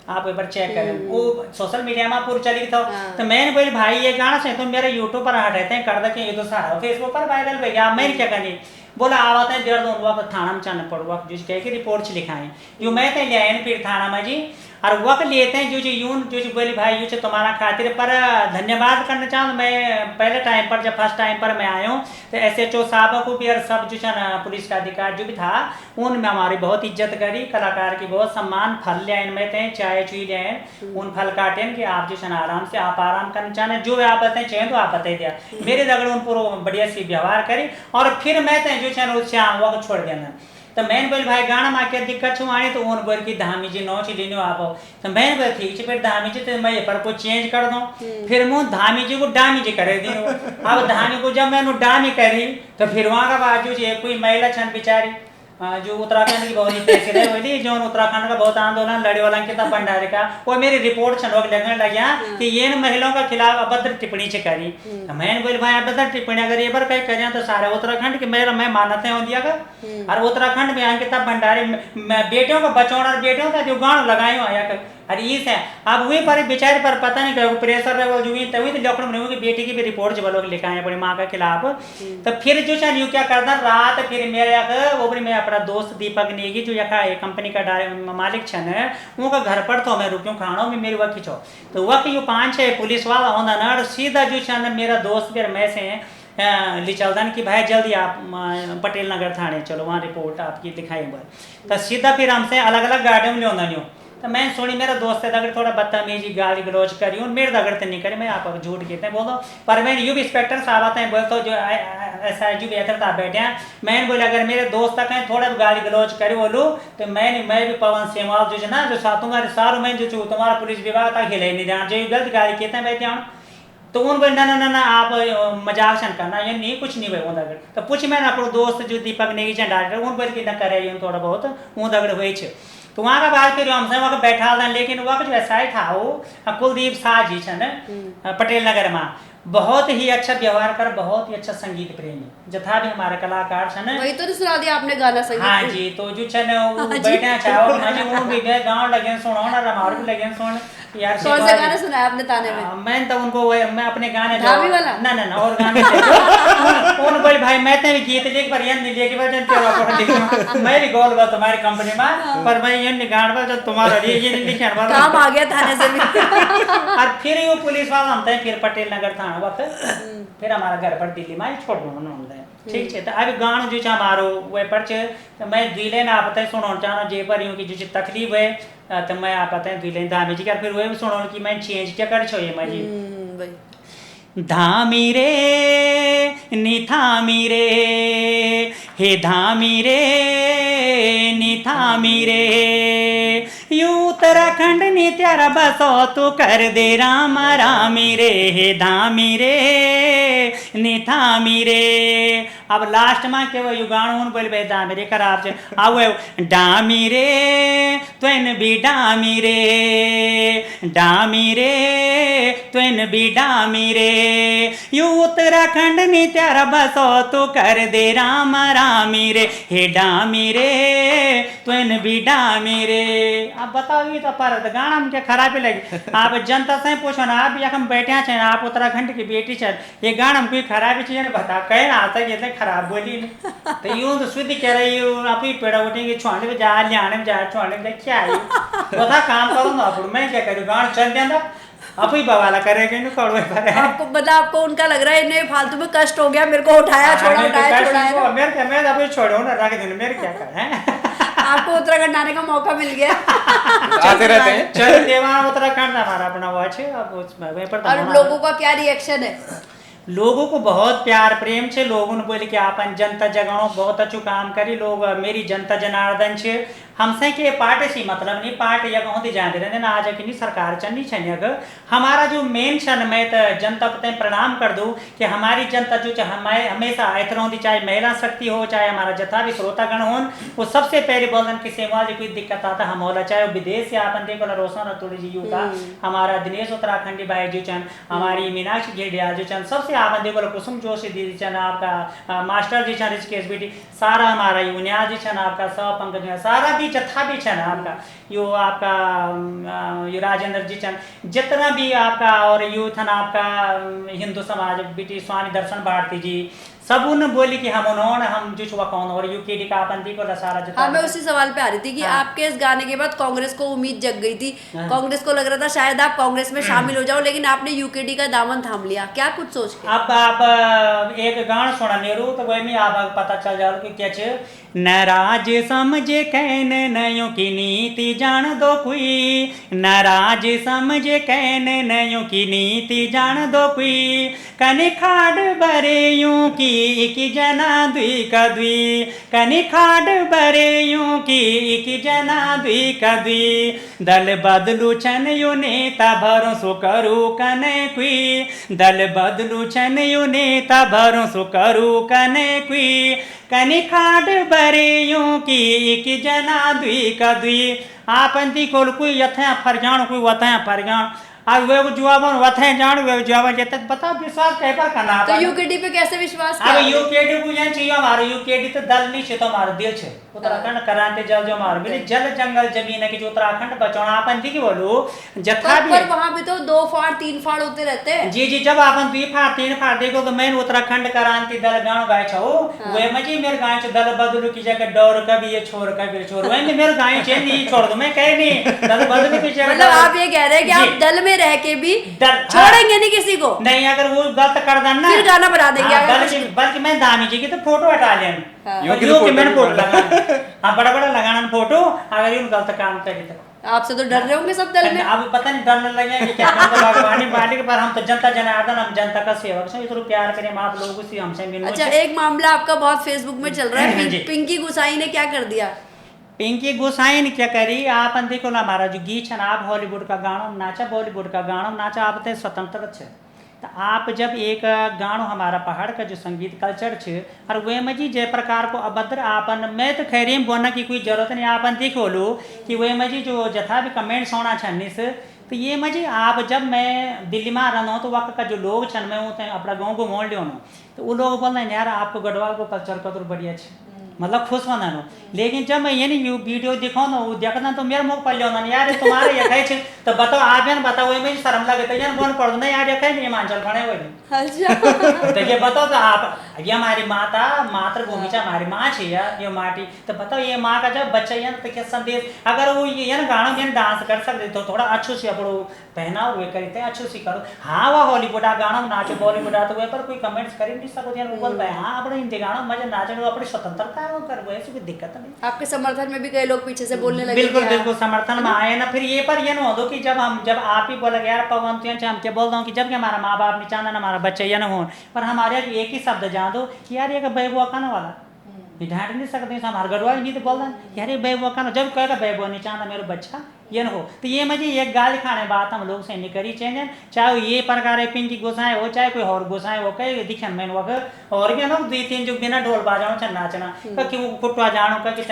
[SPEAKER 1] आप एक बार चेक करें वो सोशल मीडिया में पूरा चली था तो मैंने बोले भाई ये गाना से तो मेरे यूट्यूब पर हटाते हैं कर दे ये तो सारा फेसबुक पर वायरल हो गया मैं क्या करनी बोला आवाते हैं 1.5 वक्त थाना में जाना पड़वा जिस कह के रिपोर्ट लिखाएं जो मैं तो ले आए फिर थाना में जी और वक्त लेते हैं जो यूं जो बोली भाई जो तुम्हारा खातिर पर धन्यवाद करना चाहूँ मैं पहले टाइम पर जब फर्स्ट टाइम पर मैं आया हूँ तो SHO साहब को भी और सब जो है ना पुलिस का अधिकार जो भी था उनमें हमारी बहुत इज्जत करी कलाकार की बहुत सम्मान फल ले आए में थे चाय चुई ले आए उन फल काटे कि आप जो है ना आराम से आप आराम करना चाहें जो आप बताए चाहें तो आप बता दिया मेरे दगड़ उन पूरा बढ़िया सी व्यवहार करी और फिर मैं जो है ना वक्त छोड़ देना तो मैंने बोले भाई गाना में क्या दिक्कत छू आने तो उन बोल की धामी जी नौ ची आप तो मैंने बोले ठीक है फिर धामी जी तो मैं ये पर को चेंज कर दूँ फिर मुँह धामी जी को डामी जी करे दी अब धामी को जब मैंने डामी करी तो फिर वहाँ का बाद जो कोई महिला छन बेचारी जो उत्तराखंड की बहुत ही तहसील है वही जो उत्तराखंड का बहुत आंदोलन लड़े वाला अंकिता भंडारी का वो मेरी रिपोर्ट छनोक लगने लगा कि ये महिलाओं के खिलाफ अभद्र टिप्पणी से करी तो मैंने बोले भाई अभद्र टिप्पणी अगर ये बार कहीं करें तो सारे उत्तराखंड के मेरा मैं मानते हो दिया कर और उत्तराखंड में अंकिता भंडारी बेटियों को बचौना और बेटियों का जो गाँव लगाए आया कर अरे ये है अब वही पर बेचारे पर पता नहीं क्या प्रेशर रहे जो तभी तो लखनऊ में की बेटी की भी रिपोर्ट जब लोग लिखा है अपनी माँ के खिलाफ तो फिर जो है क्या करता रात फिर मेरे ऊपर में अपना दोस्त दीपक नेगी जो यहाँ कंपनी का मालिक छन उनका घर पर तो मैं रुकियों खाना में मेरी वक्त खिंचो तो वक्त यो 5-6 पुलिस वाला होना ना सीधा जो है मेरा दोस्त फिर मैं से ले चलदन कि भाई जल्दी आप पटेल नगर थाने चलो वहाँ रिपोर्ट आपकी लिखाई तो सीधा फिर हमसे अलग अलग गाड़ियों में ले तो मैं सुनी मेरा दोस्त है अगर थोड़ा बदतमीजी गाली गलौज करी मेरे दगड़ तो नहीं करे मैं आप झूठ कहते हैं बोलो पर मैं यू भी इंस्पेक्टर साहब आते हैं बोलते जो SIG बेहतर था बैठे हैं मैंने बोले अगर मेरे दोस्त तक हैं थोड़ा भी गाली गलौज करे बोलूँ तो मैं भी पवन सेवाल जो है ना जो तुम्हारे सारू मैं जो तुम्हारा पुलिस विभाग तक हिले नहीं देना जो गलत गाली कहते हैं बैठे तो उन बोले ना आप मजाक छन करना ये नहीं कुछ नहीं भाई दगड़ तो पूछ मैंने अपने दोस्त जो दीपक नेगी छन डायरेक्टर उन बोल के न करे थोड़ा बहुत वो दगड़ हुई तो वहाँ का बाद फिर हमसे वहाँ बैठा था लेकिन वहाँ जो ऐसा था वो कुलदीप शाह जी छन पटेल नगर में बहुत ही अच्छा व्यवहार कर बहुत ही अच्छा संगीत प्रेमी जथा भी हमारे कलाकार छन
[SPEAKER 2] वही तो सुना दिया आपने गाना संगीत
[SPEAKER 1] हाँ जी तो जो छन बैठे चाहो जी वो भी गाँव लगे सुनो ना रमार भी लगे सुन यार
[SPEAKER 2] कौन सा गाना सुना है आपने ताने में
[SPEAKER 1] मैं तो उनको मैं अपने गाने
[SPEAKER 2] धामी वाला
[SPEAKER 1] ना और गाने उन बोले भाई मैं तो भी गीत लिख पर ये नहीं लिख पर जन तेरा फोटो लिख मैं भी गोल बस तुम्हारी कंपनी में पर मैं ये नहीं गान पर तुम्हारा ये नहीं लिखने वाला
[SPEAKER 2] काम आ गया थाने से भी
[SPEAKER 1] और फिर वो पुलिस वाला हमते फिर पटेल नगर थाना वक्त फिर हमारा घर पर दिल्ली में छोड़ दो हमते ठीक है तो अभी गाना जो हमारो वे पर तो मैं दिले ना आप सुनो चाहो जे पर यूं की जो तकलीफ है तो मैं आप बताए दिले दामी जी का फिर वे भी सुनो कि मैं चेंज क्या कर छो ये मैं जी धामी रे निथामी रे, हे धामी रे निथामी रे, यू उत्तराखंड नी त्यारा बसो तू कर दे राम रामी रे, हे धामी रे निथामी रे। अब लास्ट में के वो युगाणु बोल बे दामी रे खराब से आओ डामी रे तुन भी डामी रे, डामी रे तुन भी डामी रे, यू उत्तराखंड नी त्यारा बसो तू कर दे राम रामी रे, हे डामी रे तुन भी डामी रे। अब बताओ ये तो पर गाना में क्या खराबी लगी। आप जनता से पूछो ना, आप यहाँ बैठे हैं, आप उत्तराखंड की बेटी छे, ये गाना में कोई खराबी चीज नहीं बता कह रहा था ये खराब बोली नहीं तो यूं तो शुद्ध कह रही हूँ आप ही पेड़ा उठेंगे छोड़ने में जा लियाने में जा छोड़ने में क्या है बता काम करूँ ना आप मैं क्या करूँ गाना चल जाता आप ही बवाला करेंगे ना कड़वे पर
[SPEAKER 2] आपको बता आपको उनका लग रहा है इन्हें फालतू में कष्ट हो गया, मेरे को उठाया छोड़ा उठाया छोड़ा,
[SPEAKER 1] मेरे क्या मैं अभी छोड़ो ना रख देना मेरे क्या कर
[SPEAKER 2] आपको उत्तराखंड आने का मौका मिल गया।
[SPEAKER 3] आते रहते हैं।
[SPEAKER 1] चल देवा उत्तराखंड हमारा अपना वो है अब उसमें
[SPEAKER 2] और लोगों का क्या रिएक्शन है?
[SPEAKER 1] लोगों को बहुत प्यार प्रेम छे, लोगों ने बोले कि आपन जनता जगाओ बहुत अच्छु काम करी, लोग मेरी जनता जनार्दन छे हमसे के पार्टी सी मतलब नहीं पार्टी या कहूँ जानते रहते ना आज की सरकार चलनी चाहिए। हमारा जो मेन छन मैं तो जनता पते प्रणाम कर दूँ कि हमारी जनता जो हमेशा ऐतरों दी चाहे महिला शक्ति हो चाहे हमारा जथा भी श्रोतागण हो, वो सबसे पहले बोलन कि सेवा जी कोई दिक्कत आता हम होला चाहे वो विदेश से आपन देखो रोशन रतुड़ी जी यू का हमारा दिनेश उत्तराखंडी भाई जो चन, हमारी मीनाक्षी घेडिया जो चन, सबसे आपन देखो कुसुम जोशी दीदी चन, आपका मास्टर जी चन ऋषिकेश बेटी सारा हमारा यूनिया जी छन, आपका सब पंकज सारा भी जत्था भी छन, आपका यो आपका यो राजेंद्र जी चन जितना भी आपका और यूथ आपका हिंदू समाज बेटी स्वामी दर्शन भारती जी सब उन बोली कि हम उन्होंने हम जो छुआ कौन और यूकेडी का अपन दी को सारा जता।
[SPEAKER 2] हाँ मैं उसी सवाल पे आ रही थी कि आपके इस गाने के बाद कांग्रेस को उम्मीद जग गई थी, कांग्रेस को लग रहा था शायद आप कांग्रेस में शामिल हो जाओ, लेकिन आपने यूकेडी का दामन थाम लिया, क्या कुछ सोच के?
[SPEAKER 1] अब आप एक गाना सुना नेहरू तो वही में आप पता चल जाओ कि क्या छे नाराज समझे कहन नयो की नीति जान दो कोई, नाराज समझे कहन नयो की नीति जान दो कोई, कनि खाड़ बरे यूं की इकी जना दुई का दुई, कनि खाड़ बरे यूं की इकी जना दुई का दुई, दल बदलू छन यू नेता भरोसो करू कने कुई, दल बदलू छन यू नेता भरोसो करू कने कुई, कनि खाड़ बरे यूं की इकी जना दुई का दुई। आपन दी कोल कोई यथे फरजान कोई वथे फरजान आज वे जुआवन वथे जान वे जुआवन जत बता विश्वास कह पर करना
[SPEAKER 2] तो यूकेडी पे कैसे विश्वास
[SPEAKER 1] किया? अब यूकेडी को जान चाहिए हमारे यूकेडी तो दल नहीं छे तो हमारा दिल छे उत्तराखंड करांते जल जो मार मिले जल जंगल जमीन है कि जो उत्तराखंड बचाना अपन जी की बोलो जथा भी
[SPEAKER 2] पर वहां भी तो 2 फाड़ 3 फाड़ होते रहते हैं।
[SPEAKER 1] जी जी जब अपन 2 फाड़ 3 फाड़ देखो तो मैं उत्तराखंड करांति दल गांव गाय छो वे मजी मेरे गांव छ दल बदलू की जगह डोर कभी ये छोड़ कभी छोड़ वे मेरे गांव छे नहीं छोड़ दो मैं कह नहीं दल बदलू की जगह
[SPEAKER 2] मतलब आप ये कह रहे हैं कि आप दल में रह के भी छोड़ेंगे नहीं किसी को?
[SPEAKER 1] नहीं अगर वो गलत कर देना
[SPEAKER 2] फिर गाना बना देंगे।
[SPEAKER 1] बल्कि मैं दामी जी की तो फोटो हटा लें यो कि मैंने फोटो लगाना हाँ बड़ा बड़ा लगाना फोटो अगर यूं गलत काम करे तो
[SPEAKER 2] आपसे तो डर रहे होंगे सब दल में।
[SPEAKER 1] अब पता नहीं डरने लगे कि क्या करते भगवानी पार्टी के पर हम तो जनता जनार्दन हम जनता का सेवक हैं इतना प्यार करें आप लोगों से हमसे मिलने।
[SPEAKER 2] अच्छा एक मामला आपका बहुत फेसबुक में चल रहा है, पिंकी गुसाई ने क्या कर दिया?
[SPEAKER 1] पिंकी गोसाई ने क्या करी आप देखो ना हमारा जो गीत है आप हॉलीवुड का गाना नाचा बॉलीवुड का गाना नाचा आप तो स्वतंत्र है तो आप जब एक गानो हमारा पहाड़ का जो संगीत कल्चर छे और वे में जी जय प्रकार को अभद्र आपन मैं तो खैरियम बोलने की कोई जरूरत नहीं आपन देखो लो कि वे में जी जो जथा भी कमेंट्स होना छन्नी से तो ये मजी आप जब मैं दिल्ली में रहा हूँ तो वक्त का जो लोग छन मैं वो अपना गाँव को मोड़ लियो तो वो लोग बोल रहे हैं यार आपको गढ़वाल को कल्चर का तो बढ़िया छे मतलब खुश होना नो लेकिन जब मैं ये नहीं वीडियो दिखाऊँ ना वो देखना तो मेरे मुख पर लियो ना यार तुम्हारे ये कहे तो बताओ आप यार बताओ मैं शर्म लगे तो यार बोल पड़ ना यार ये कहे नहीं हिमाचल बने हुए तो ये बताओ तो आप ये हमारी माता मातृभूमि से हमारी माँ छे यार ये माटी तो बताओ ये माँ का जब बच्चा यार तो क्या संदेश अगर वो ये गाना में डांस कर सकते तो थोड़ा अच्छो से अपनो पहनाओ वे करते अच्छो से करो हाँ वह हॉलीवुड गाना नाचो बॉलीवुड तो वे पर कोई कमेंट्स कर नहीं सको यार बोल पाए हाँ अपने हिंदी गाना मजे नाचने अपनी स्वतंत्रता गानो कर वो ऐसी कोई दिक्कत नहीं।
[SPEAKER 2] आपके समर्थन में भी कई लोग पीछे से बोलने लगे
[SPEAKER 1] बिल्कुल
[SPEAKER 2] क्या?
[SPEAKER 1] बिल्कुल समर्थन में आए ना। फिर ये पर ये ना हो दो कि जब आप ही बोले यार पवन तो हम क्या बोल रहा हूँ कि जब कि हमारा माँ बाप नहीं चाहना ना हमारा बच्चा ये ना हो, पर हमारे एक ही शब्द जान दो कि यार ये बेबुआ खाना वाला ढांट नहीं सकते हमारे गढ़वाल भी तो बोल रहे यार ये बेबुआ खाना, जब कहेगा बेबुआ नहीं चाहना मेरा बच्चा ये न हो। तो ये मुझे एक गाली खाने बात हम लोग से नहीं करी चाहिए, चाहे वो ये प्रकार है पिंकी गोसाएं हो चाहे कोई और गोसाएं हो कहे दिखन मैंने वक्त और भी ना दो तीन जो बिना ढोल बाजाओ चल नाचना कि वो कुटवा जानो का कि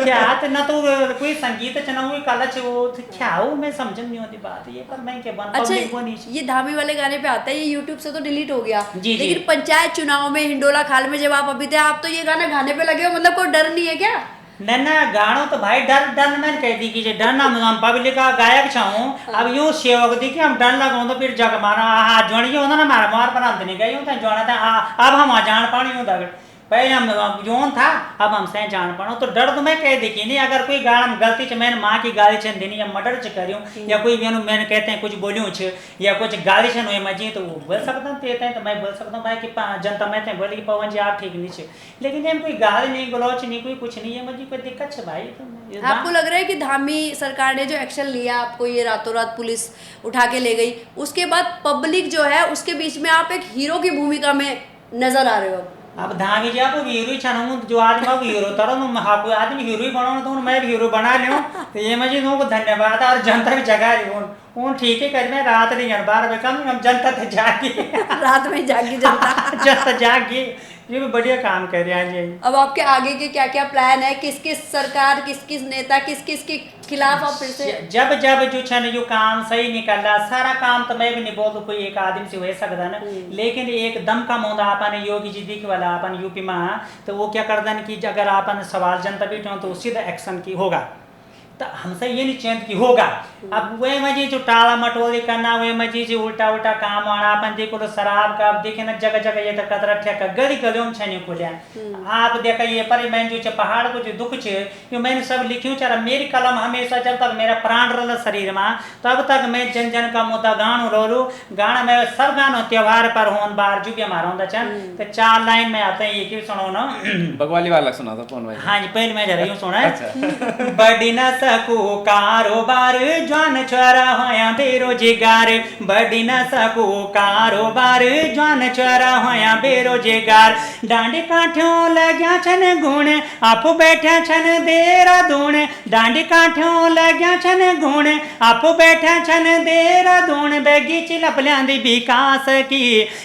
[SPEAKER 1] क्या न तो कोई संगीत चना हुई कला छे वो क्या हो मैं समझ नहीं होती बात ये पर मैं क्या बन
[SPEAKER 2] अच्छा ये धामी वाले गाने पे आता है, ये यूट्यूब से तो डिलीट हो गया
[SPEAKER 1] जी,
[SPEAKER 2] लेकिन पंचायत चुनाव में हिंडोला खाल में जब आप अभी थे आप तो ये गाना गाने पे लगे हो, मतलब कोई डर नहीं है क्या?
[SPEAKER 1] ना गानो तो भाई डर मैंने कह दी कि डर ना हम पब्लिक का गायक छाऊं अब यूं सेवक दी कि हम डर लगाऊं तो फिर जग मारा हाथ जोड़ी होता ना मारा मार पर अंत नहीं गई होता जोड़ा था अब हम जान पानी हूं दगड़ पहले हम जोन था अब हम से जान पाना तो डर तो मैं कह दी कि नहीं अगर कोई गाना गलती से मैंने माँ की गाली छन देनी या मर्डर च करूं या कोई मैंने कहते हैं कुछ बोलूं छ या कुछ गाली छन हुई मजी तो वो बोल सकता हूँ देते हैं तो मैं बोल सकता हूँ भाई कि जनता मैं बोले कि पवन जी आप ठीक नहीं छे, लेकिन हम कोई गाली नहीं गलौच नहीं कोई कुछ नहीं है मुझे कोई दिक्कत है भाई। तो
[SPEAKER 2] आपको लग रहा है कि धामी सरकार ने जो एक्शन लिया आपको ये रातों रात पुलिस उठा के ले गई उसके बाद पब्लिक जो है उसके बीच में आप एक हीरो की भूमिका में नजर आ रहे हो?
[SPEAKER 1] अब धामी जी आप हीरो ही छानू जो आदमी आप हीरो तरह हाँ कोई आदमी हीरो ही बनाओ तो मैं भी हीरो बना लूँ तो ये मुझे को धन्यवाद और जनता भी जगा रही हूँ ठीक है कर मैं रात नहीं है 12 बजे कम हम जनता तो जागी
[SPEAKER 2] रात में जागी
[SPEAKER 1] जनता जागी ये भी बढ़िया काम कर रहे हैं जी।
[SPEAKER 2] अब आपके आगे के क्या क्या प्लान है, किस किस सरकार किस किस नेता किस किस के खिलाफ आप फिर से
[SPEAKER 1] जब जो छन जो काम सही निकल रहा सारा काम तो मैं भी नहीं बोल कोई एक आदमी से हो सकता ना, लेकिन एक दम कम होता अपन योगी जी दिख वाला अपन यूपी में तो वो क्या कर दें कि अगर अपन सवाल जनता बैठे तो सीधा एक्शन की होगा तो हमसे ये नहीं चेंज की होगा। अब वही मजी जो टाला मटोली करना वही मजी जो उल्टा उल्टा काम आना अपन देखो तो शराब का अब देखे ना जगह जगह ये तो कतरा ठेका गली गलियों में छने को लिया आप देखा ये पर मैं जो पहाड़ को जो दुख छे जो मैंने सब लिखी हूँ चारा मेरी कलम हमेशा जब तक मेरा प्राण रहा शरीर में तब तक मैं जन जन का मुद्दा गानो रो लू गाना मैं सब गानो त्योहार पर होन बार जो भी हमारा होता चल तो 4 लाइन में आते हैं ये क्यों सुनो ना
[SPEAKER 3] बगवाली वाला सुना था कौन भाई?
[SPEAKER 1] हाँ जी पहले मैं जरा यूँ सुना बड़ी न सकू कारोबार जान छोरा होया बेरोजगार बड़ी न सकू कारोबार जान छोरा होया बेरोजगार डांडी काठियों लग्या छन गुण आप बैठा छन देहरादून डांडी काठियों लग्या छन गुण आप बैठा छन देहरादून बैगी चिलप लियांदी विकास की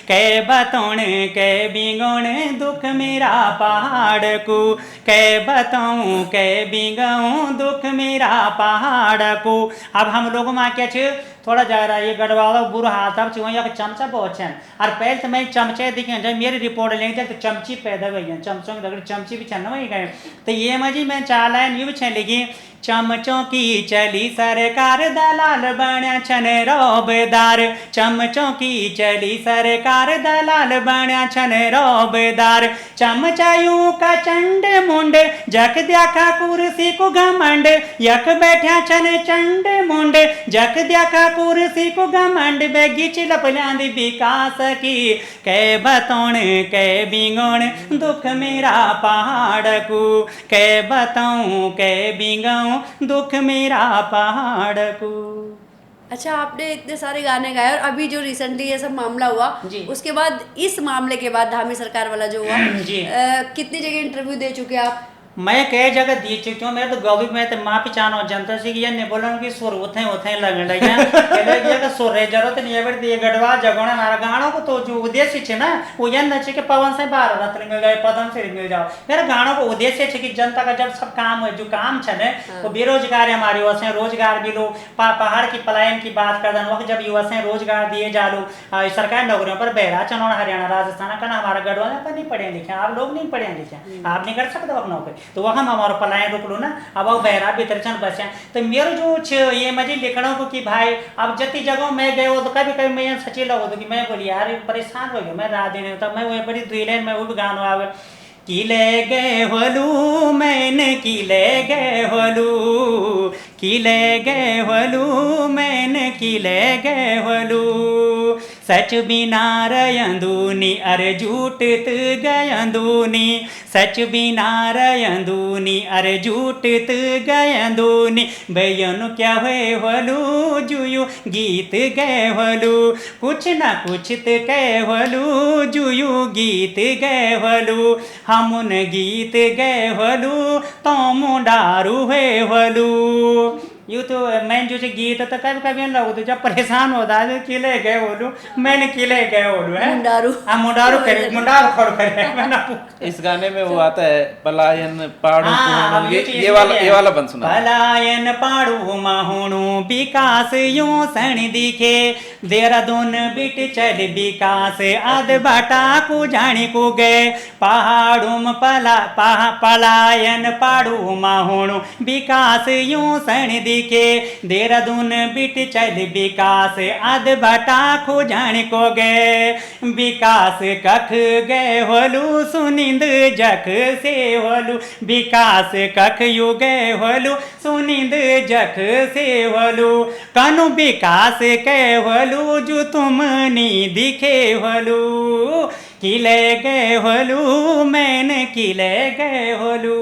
[SPEAKER 1] कै बतौण कै बिगुण दुख मेरा पहाड़ को कै बताऊं कै बिगुण दुख मेरा पहाड़ को। अब हम लोगों में क्या छे थोड़ा जा रहा है ये गढ़वाला बुरा हाल था वहाँ चमचा बहुत छन और पहले तो मैं चमचे दिखे जब मेरी रिपोर्ट लेंगे तो चमची पैदा हुई है चमचों की चमची भी छन वही गए तो ये मजी मैं 4 लाइन ये भी छन लिखी चमचों की चली सरकार दलाल बण्या छन रोबेदार चमचों की चली सरकार दलाल बण्या छन रोबेदार चमचायूं का चंड मुंड जख द्याखा कुर्सी को घमंड यख बैठा छन चंड मुंड जख द्याखा कुर्सी को घमंड बैगी चिलप लियांदी विकास की कै बतौण कै बिगुण दुख मेरा पहाड़ को कै बताऊं कै बिगुण दुख मेरा पहाड़ को।
[SPEAKER 2] अच्छा आपने इतने सारे गाने गाए और अभी जो रिसेंटली ये सब मामला हुआ उसके बाद इस मामले के बाद धामी सरकार वाला जो हुआ कितनी जगह इंटरव्यू दे चुके आप?
[SPEAKER 1] मैं कई जगह दी चुकी हूँ मैं तो गौवी में तो माफी चाहना जनता से कि ये नहीं बोला कि सुर उथे लगने लगे सुर जरूरत नहीं है बड़ी गढ़वा जगोने हमारा गानों को तो जो उद्देश्य है ना वो यह न कि पवन से बाहर रत्न मिल गए पदम से मिल जाओ मेरा गानों को उद्देश्य है कि जनता का जब सब काम है जो काम है वो बेरोजगार है हमारे युवा से रोजगार भी लो पहाड़ की पलायन की बात कर वक्त जब युवा से रोजगार दिए जा लो सरकारी नौकरियों पर बहरा चनौड़ हरियाणा राजस्थान का हमारा गढ़वा पर नहीं पढ़े लिखे आप लोग नहीं पढ़े लिखे आप नहीं कर सकते अपना नौकरी तो वह हम हमारा पलायन रोक लो ना अब बहरा भीतर चन बस तो मेरे जो ये मजे लिखना को कि भाई अब जति जगह मैं गए हो तो कभी कभी मैं सची लगो तो कि मैं बोली यार परेशान हो गया मैं रात देने तब मैं वो बड़ी 2 लाइन में वो भी गाना आवे कि ले गए होलू मैंने की ले गए होलू की ले गए होलू मैंने की ले गए होलू सच बिना रयंदूनी अरे झूठत गयंदूनी सच बिना रयंदूनी अरे झूठत गयंदूनी भैयनु क्या हुए वलू जुयू गीत गए वलू कुछ न कुछ त कह वलू जुयू गीत गए वलू हमुन गीत गए वलू तो मुंडारू हुए वलू यूँ तो मैं जो गीत तो कभी कभी लगू तो जब परेशान होता है किले गए बोलूँ मैंने किले गए बोलूँ है मुंडारू करे मुंडारू खोड़ करे
[SPEAKER 3] इस गाने में वो आता है पलायन पाड़ू ये वाला बंद सुना
[SPEAKER 1] पलायन पाड़ू माहुणू विकास यूं सण दिखे देहरादून बिट चल विकास आद बाटा को जाने को गए पहाड़ूम पलायन पाड़ू माहुणू विकास यूं सण दिखे देहरादून बिट चल विकास आद बाटा को जाने को गए विकास कख गए होलू सुनिंद जख से होलू विकास कख यु गए होलू सुनिंद जख से होलू कनु विकास कह होलू जो तुम नी दिखे होलू किले गए होलू मैंने किले गए होलू।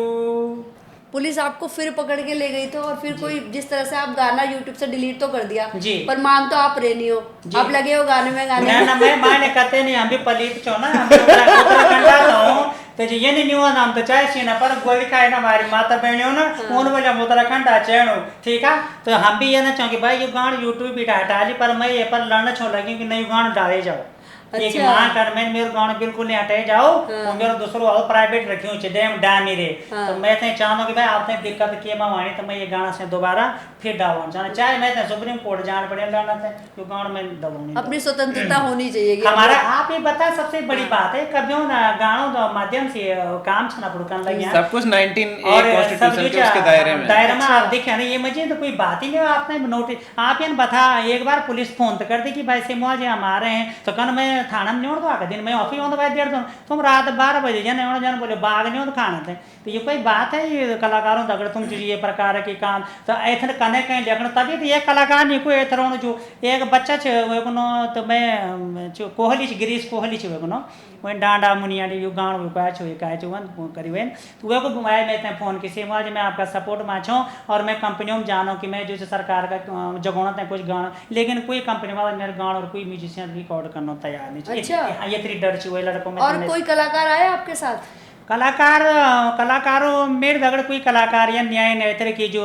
[SPEAKER 2] पुलिस आपको फिर पकड़ के ले गई तो और फिर कोई जिस तरह से आप गाना यूट्यूब से डिलीट तो कर दिया
[SPEAKER 1] जी
[SPEAKER 2] पर मान तो आप रहनी हो आप लगे हो गाने में
[SPEAKER 1] ना मैं माने कहते नहीं हम भी पलित छो ना हम उत्तराखंड आता हूँ तो जी ये नहीं हुआ नाम तो चाहे सीना पर गोली खाए ना हमारी माता बहनियों ना उन बोले हम उत्तराखंड आ चैन ठीक है तो हम भी ये ना चाहो कि भाई ये गान यूट्यूब भी हटा ली पर मैं ये पर लड़ना छो लगी कि नहीं गान डाले जाओ एक मां कर मैं मेरे गाँव बिल्कुल नहीं हटे जाओ और मेरा दूसरो और प्राइवेट रखी हूँ डेम डामी रे तो मैं तो चाहूँ कि भाई आपने दिक्कत किए मानी तो मैं ये गाना से दोबारा फिर डालूँ चाहना चाहे मैं तो सुप्रीम कोर्ट जान पड़े लड़ना था क्यों गाँव में दबाऊँ
[SPEAKER 2] अपनी स्वतंत्रता होनी चाहिए
[SPEAKER 1] हमारा आप ये बता सबसे बड़ी बात है कभी ना गानों माध्यम से काम छना पड़कर लगे
[SPEAKER 3] सब कुछ 19 कॉन्स्टिट्यूशन के उसके दायरे में
[SPEAKER 1] आप देखे ना ये मुझे तो कोई बात ही नहीं आपने नोटिस आप ये बता एक बार पुलिस फोन तो कर दी कि भाई से मुझे हम आ रहे हैं तो कल मैं थाना में नहीं आका दिन मैं ऑफिस होता भाई देर तुम रात 12 बजे जन बोले बाग नहीं होता खाना थे तो ये कोई बात है ये कलाकारों तो अगर तुम ये प्रकार के काम तो ऐसे कने कहीं लेकिन तभी तो ये कलाकार नहीं कोई ऐसा जो एक बच्चा छे तो मैं कोहली गिरीश कोहली छे वही डांडा मुनिया यू गाँव रुकाया छो कहे छो करी वे तो वे को घुमाए मैं फोन किसी मुझे मैं आपका सपोर्ट में छो और मैं कंपनियों में जानो कि मैं जो सरकार का जगोना था कुछ गाना लेकिन कोई कंपनी वाला मेरे गाँव और कोई म्यूजिशियन रिकॉर्ड करना तैयार नहीं ये तेरी डर छे लड़कों में
[SPEAKER 2] और कोई कलाकार आया आपके साथ
[SPEAKER 1] कलाकारों मेरे दगड़ कोई कलाकार या न्याय नहीं की जो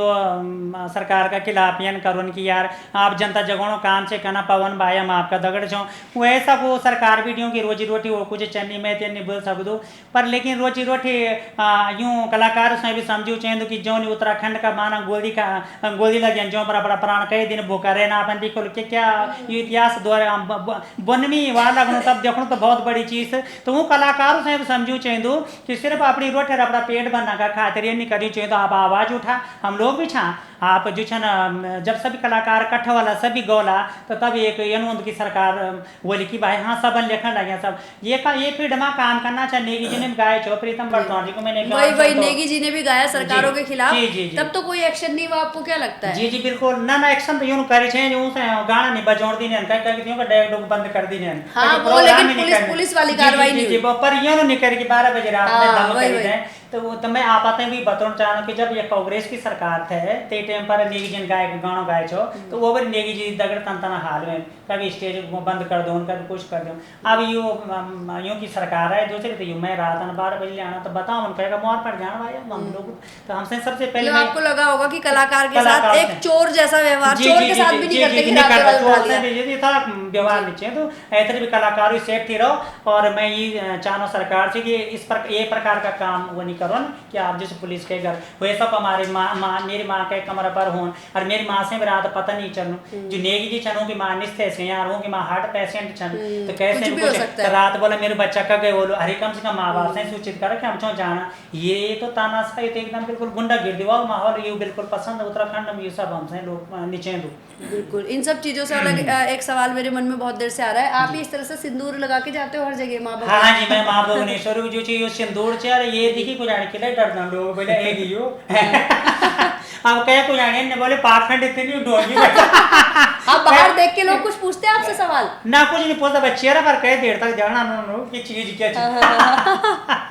[SPEAKER 1] सरकार का खिलाफ यन करुन की यार आप जनता जगहों काम से कहना पवन भाई हम आपका दगड़ छो वो ऐसा वो सरकार भी ड्यूँ की रोजी रोटी वो कुछ चन्नी में नहीं बोल सकूँ पर लेकिन रोजी रोटी यूँ कलाकार से भी समझू चाहिए कि जो उत्तराखंड का माना गोली लगे जो बड़ा प्राण कई दिन भूखा रहना अपन देखो कि क्या इतिहास द्वारा बनवी वाला तब देखो तो बहुत बड़ी चीज़ तो वो कलाकारों से भी समझू चाहिए कि सिर्फ अपनी रोटी अपना पेट भरना का खातिर नहीं करनी चाहिए तो आप आवाज़ उठा हम लोग भी छा आप जो है ना जब सभी कलाकार कट्ठा वाला सभी गौला तो तब एक यनवंत की सरकार बोली कि भाई हाँ सबन लेखन लगे सब ये फ्रीडमा काम करना चाहिए नेगी जी ने भी गाया छो प्रीतम बर्तौर जी को मैंने
[SPEAKER 2] वही नेगी जी ने भी गाया सरकारों के खिलाफ तब तो कोई एक्शन नहीं हुआ आपको क्या लगता है
[SPEAKER 1] जी बिल्कुल ना एक्शन तो यूं करे छे यूं से गाना नहीं बजौड़ दी ने का डायरेक्ट बंद कर दी ने
[SPEAKER 2] हां वो लेकिन पुलिस वाली कार्रवाई नहीं
[SPEAKER 1] जी पर यूं नहीं करे कि 12 बजे रात में दम कर दे तो मैं आप आते भी बताना चाहना कि जब ये कांग्रेस की सरकार थे ते टाइम पर नेगी जी गाय गाना गाय छो तो वो भी नेगी जी दगड़ तंतना हाल में कभी स्टेज बंद कर दो कभी कुछ कर दो अब यूं की सरकार है दूसरी तो यूं मैं रात 12 बजे आना तो बताओ उन कहेगा मोर पर जाना भाई हम लोग तो हमसे सबसे पहले
[SPEAKER 2] आपको लगा होगा कि कलाकार के साथ एक चोर जैसा व्यवहार चोर के साथ भी नहीं करते कि रात
[SPEAKER 1] ये था व्यवहार नहीं चाहिए तो ऐसे भी कलाकार सेफ थी रहो और मैं ये चाहूँ सरकार से कि इस पर ये प्रकार का काम वो नहीं करो कि आप जैसे पुलिस के घर वो सब हमारी मेरी माँ के कमरे पर हों और मेरी माँ से भी रात पता नहीं चलूँ जो नेगी जी चलूँ कि माँ निस्ते से यहाँ रहूँ कि माँ हार्ट पेशेंट चलूँ तो कैसे तो रात बोला मेरे बच्चा का गए बोलो अरे कम से कम माँ बाप से सूचित करो कि हम चो जाना ये तो तानाशाह ये तो एकदम बिल्कुल गुंडा गिरदी वाला माहौल ये बिल्कुल पसंद है उत्तराखंड में ये सब हमसे लोग नीचे दो
[SPEAKER 2] बिल्कुल इन सब चीजों से अलग एक सवाल मेरे मन में बहुत देर से आ रहा है आप इस तरह से सिंदूर लगा के जाते हो हर जगह माँ बाप
[SPEAKER 1] हाँ जी मैं माँ भुवनेश्वर जो चाहिए सिंदूर से अरे ये दिखी को जाने के लिए डरना लोग बोले एक ही हो अब कह को जाने ने बोले पाखंड इतनी डोगी
[SPEAKER 2] आप बाहर देख के लोग कुछ पूछते हैं आपसे सवाल?
[SPEAKER 1] ना कुछ नहीं पूछता, बस चेहरा पर कह देर तक जाना कि चीज क्या चीज।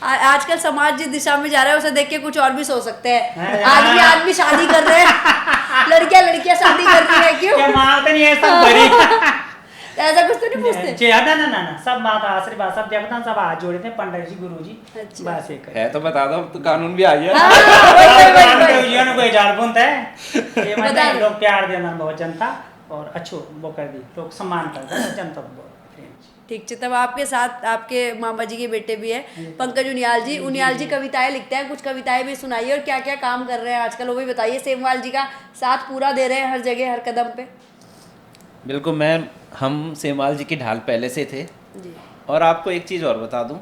[SPEAKER 2] आजकल समाज जिस दिशा में जा रहा है उसे देख के कुछ और भी सोच सकते हैं। आदमी शादी कर रहे हैं, लड़कियां शादी कर रही है, क्यों?
[SPEAKER 1] क्या मारते नहीं है सब बड़ी।
[SPEAKER 2] ऐसा कुछ तो नहीं पूछते?
[SPEAKER 1] जी ना सब माता आशीर्वाद सब देवता सब हाथ जोड़े थे, पंडित जी गुरु जी।
[SPEAKER 2] अच्छा।
[SPEAKER 1] बस एक
[SPEAKER 3] है तो बता दो, तो कानून भी आ गया।
[SPEAKER 1] कोई जान बुनता है ये
[SPEAKER 2] बता
[SPEAKER 1] मतलब
[SPEAKER 2] दो।
[SPEAKER 1] लोग प्यार देना बहुत जनता और अच्छो वो कर दी, लोग सम्मान करते हैं जनता को।
[SPEAKER 2] ठीक है, तब आपके साथ आपके मामा जी के बेटे भी है पंकज उनियाल जी। उनियाल जी कविताएं लिखते हैं, कुछ कविताएं भी सुनाइए और क्या क्या काम कर रहे हैं आजकल वो भी बताइए। सेमवाल जी का साथ पूरा दे रहे हैं हर जगह हर कदम पे।
[SPEAKER 3] बिल्कुल मैम, हम सेमाल जी की ढाल पहले से थे।
[SPEAKER 2] जी।
[SPEAKER 3] और आपको एक चीज़ और बता दूं,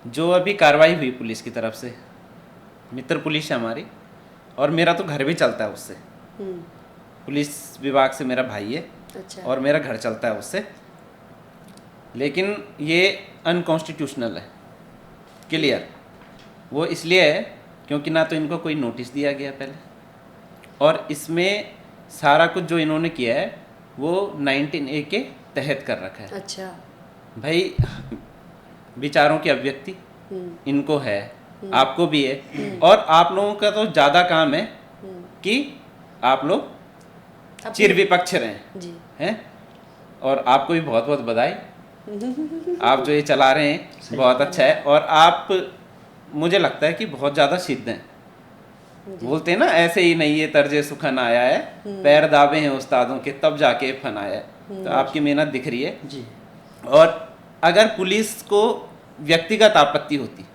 [SPEAKER 3] जो अभी कार्रवाई हुई पुलिस की तरफ से, मित्र पुलिस है हमारी, और मेरा तो घर भी चलता है उससे। पुलिस विभाग से मेरा भाई है।
[SPEAKER 2] अच्छा।
[SPEAKER 3] और मेरा घर चलता है उससे, लेकिन ये अनकॉन्स्टिट्यूशनल है, क्लियर। वो इसलिए है क्योंकि ना तो इनको कोई नोटिस दिया गया पहले, और इसमें सारा कुछ जो इन्होंने किया है वो 19A के तहत कर रखा है।
[SPEAKER 2] अच्छा।
[SPEAKER 3] भाई विचारों की अभिव्यक्ति इनको है, आपको भी है, और आप लोगों का तो ज़्यादा काम है कि आप लोग चिर विपक्ष रहें।
[SPEAKER 2] जी।
[SPEAKER 3] हैं, और आपको भी बहुत बहुत बधाई। आप जो ये चला रहे हैं बहुत अच्छा है, और आप मुझे लगता है कि बहुत ज़्यादा सिद्ध हैं। बोलते हैं ना, ऐसे ही नहीं ये तर्जे सुखन आया है, पैर दाबे हैं उस्तादों के तब जाके फन आया है। तो आपकी मेहनत दिख रही है
[SPEAKER 1] जी।
[SPEAKER 3] और अगर पुलिस को व्यक्तिगत आपत्ति होती,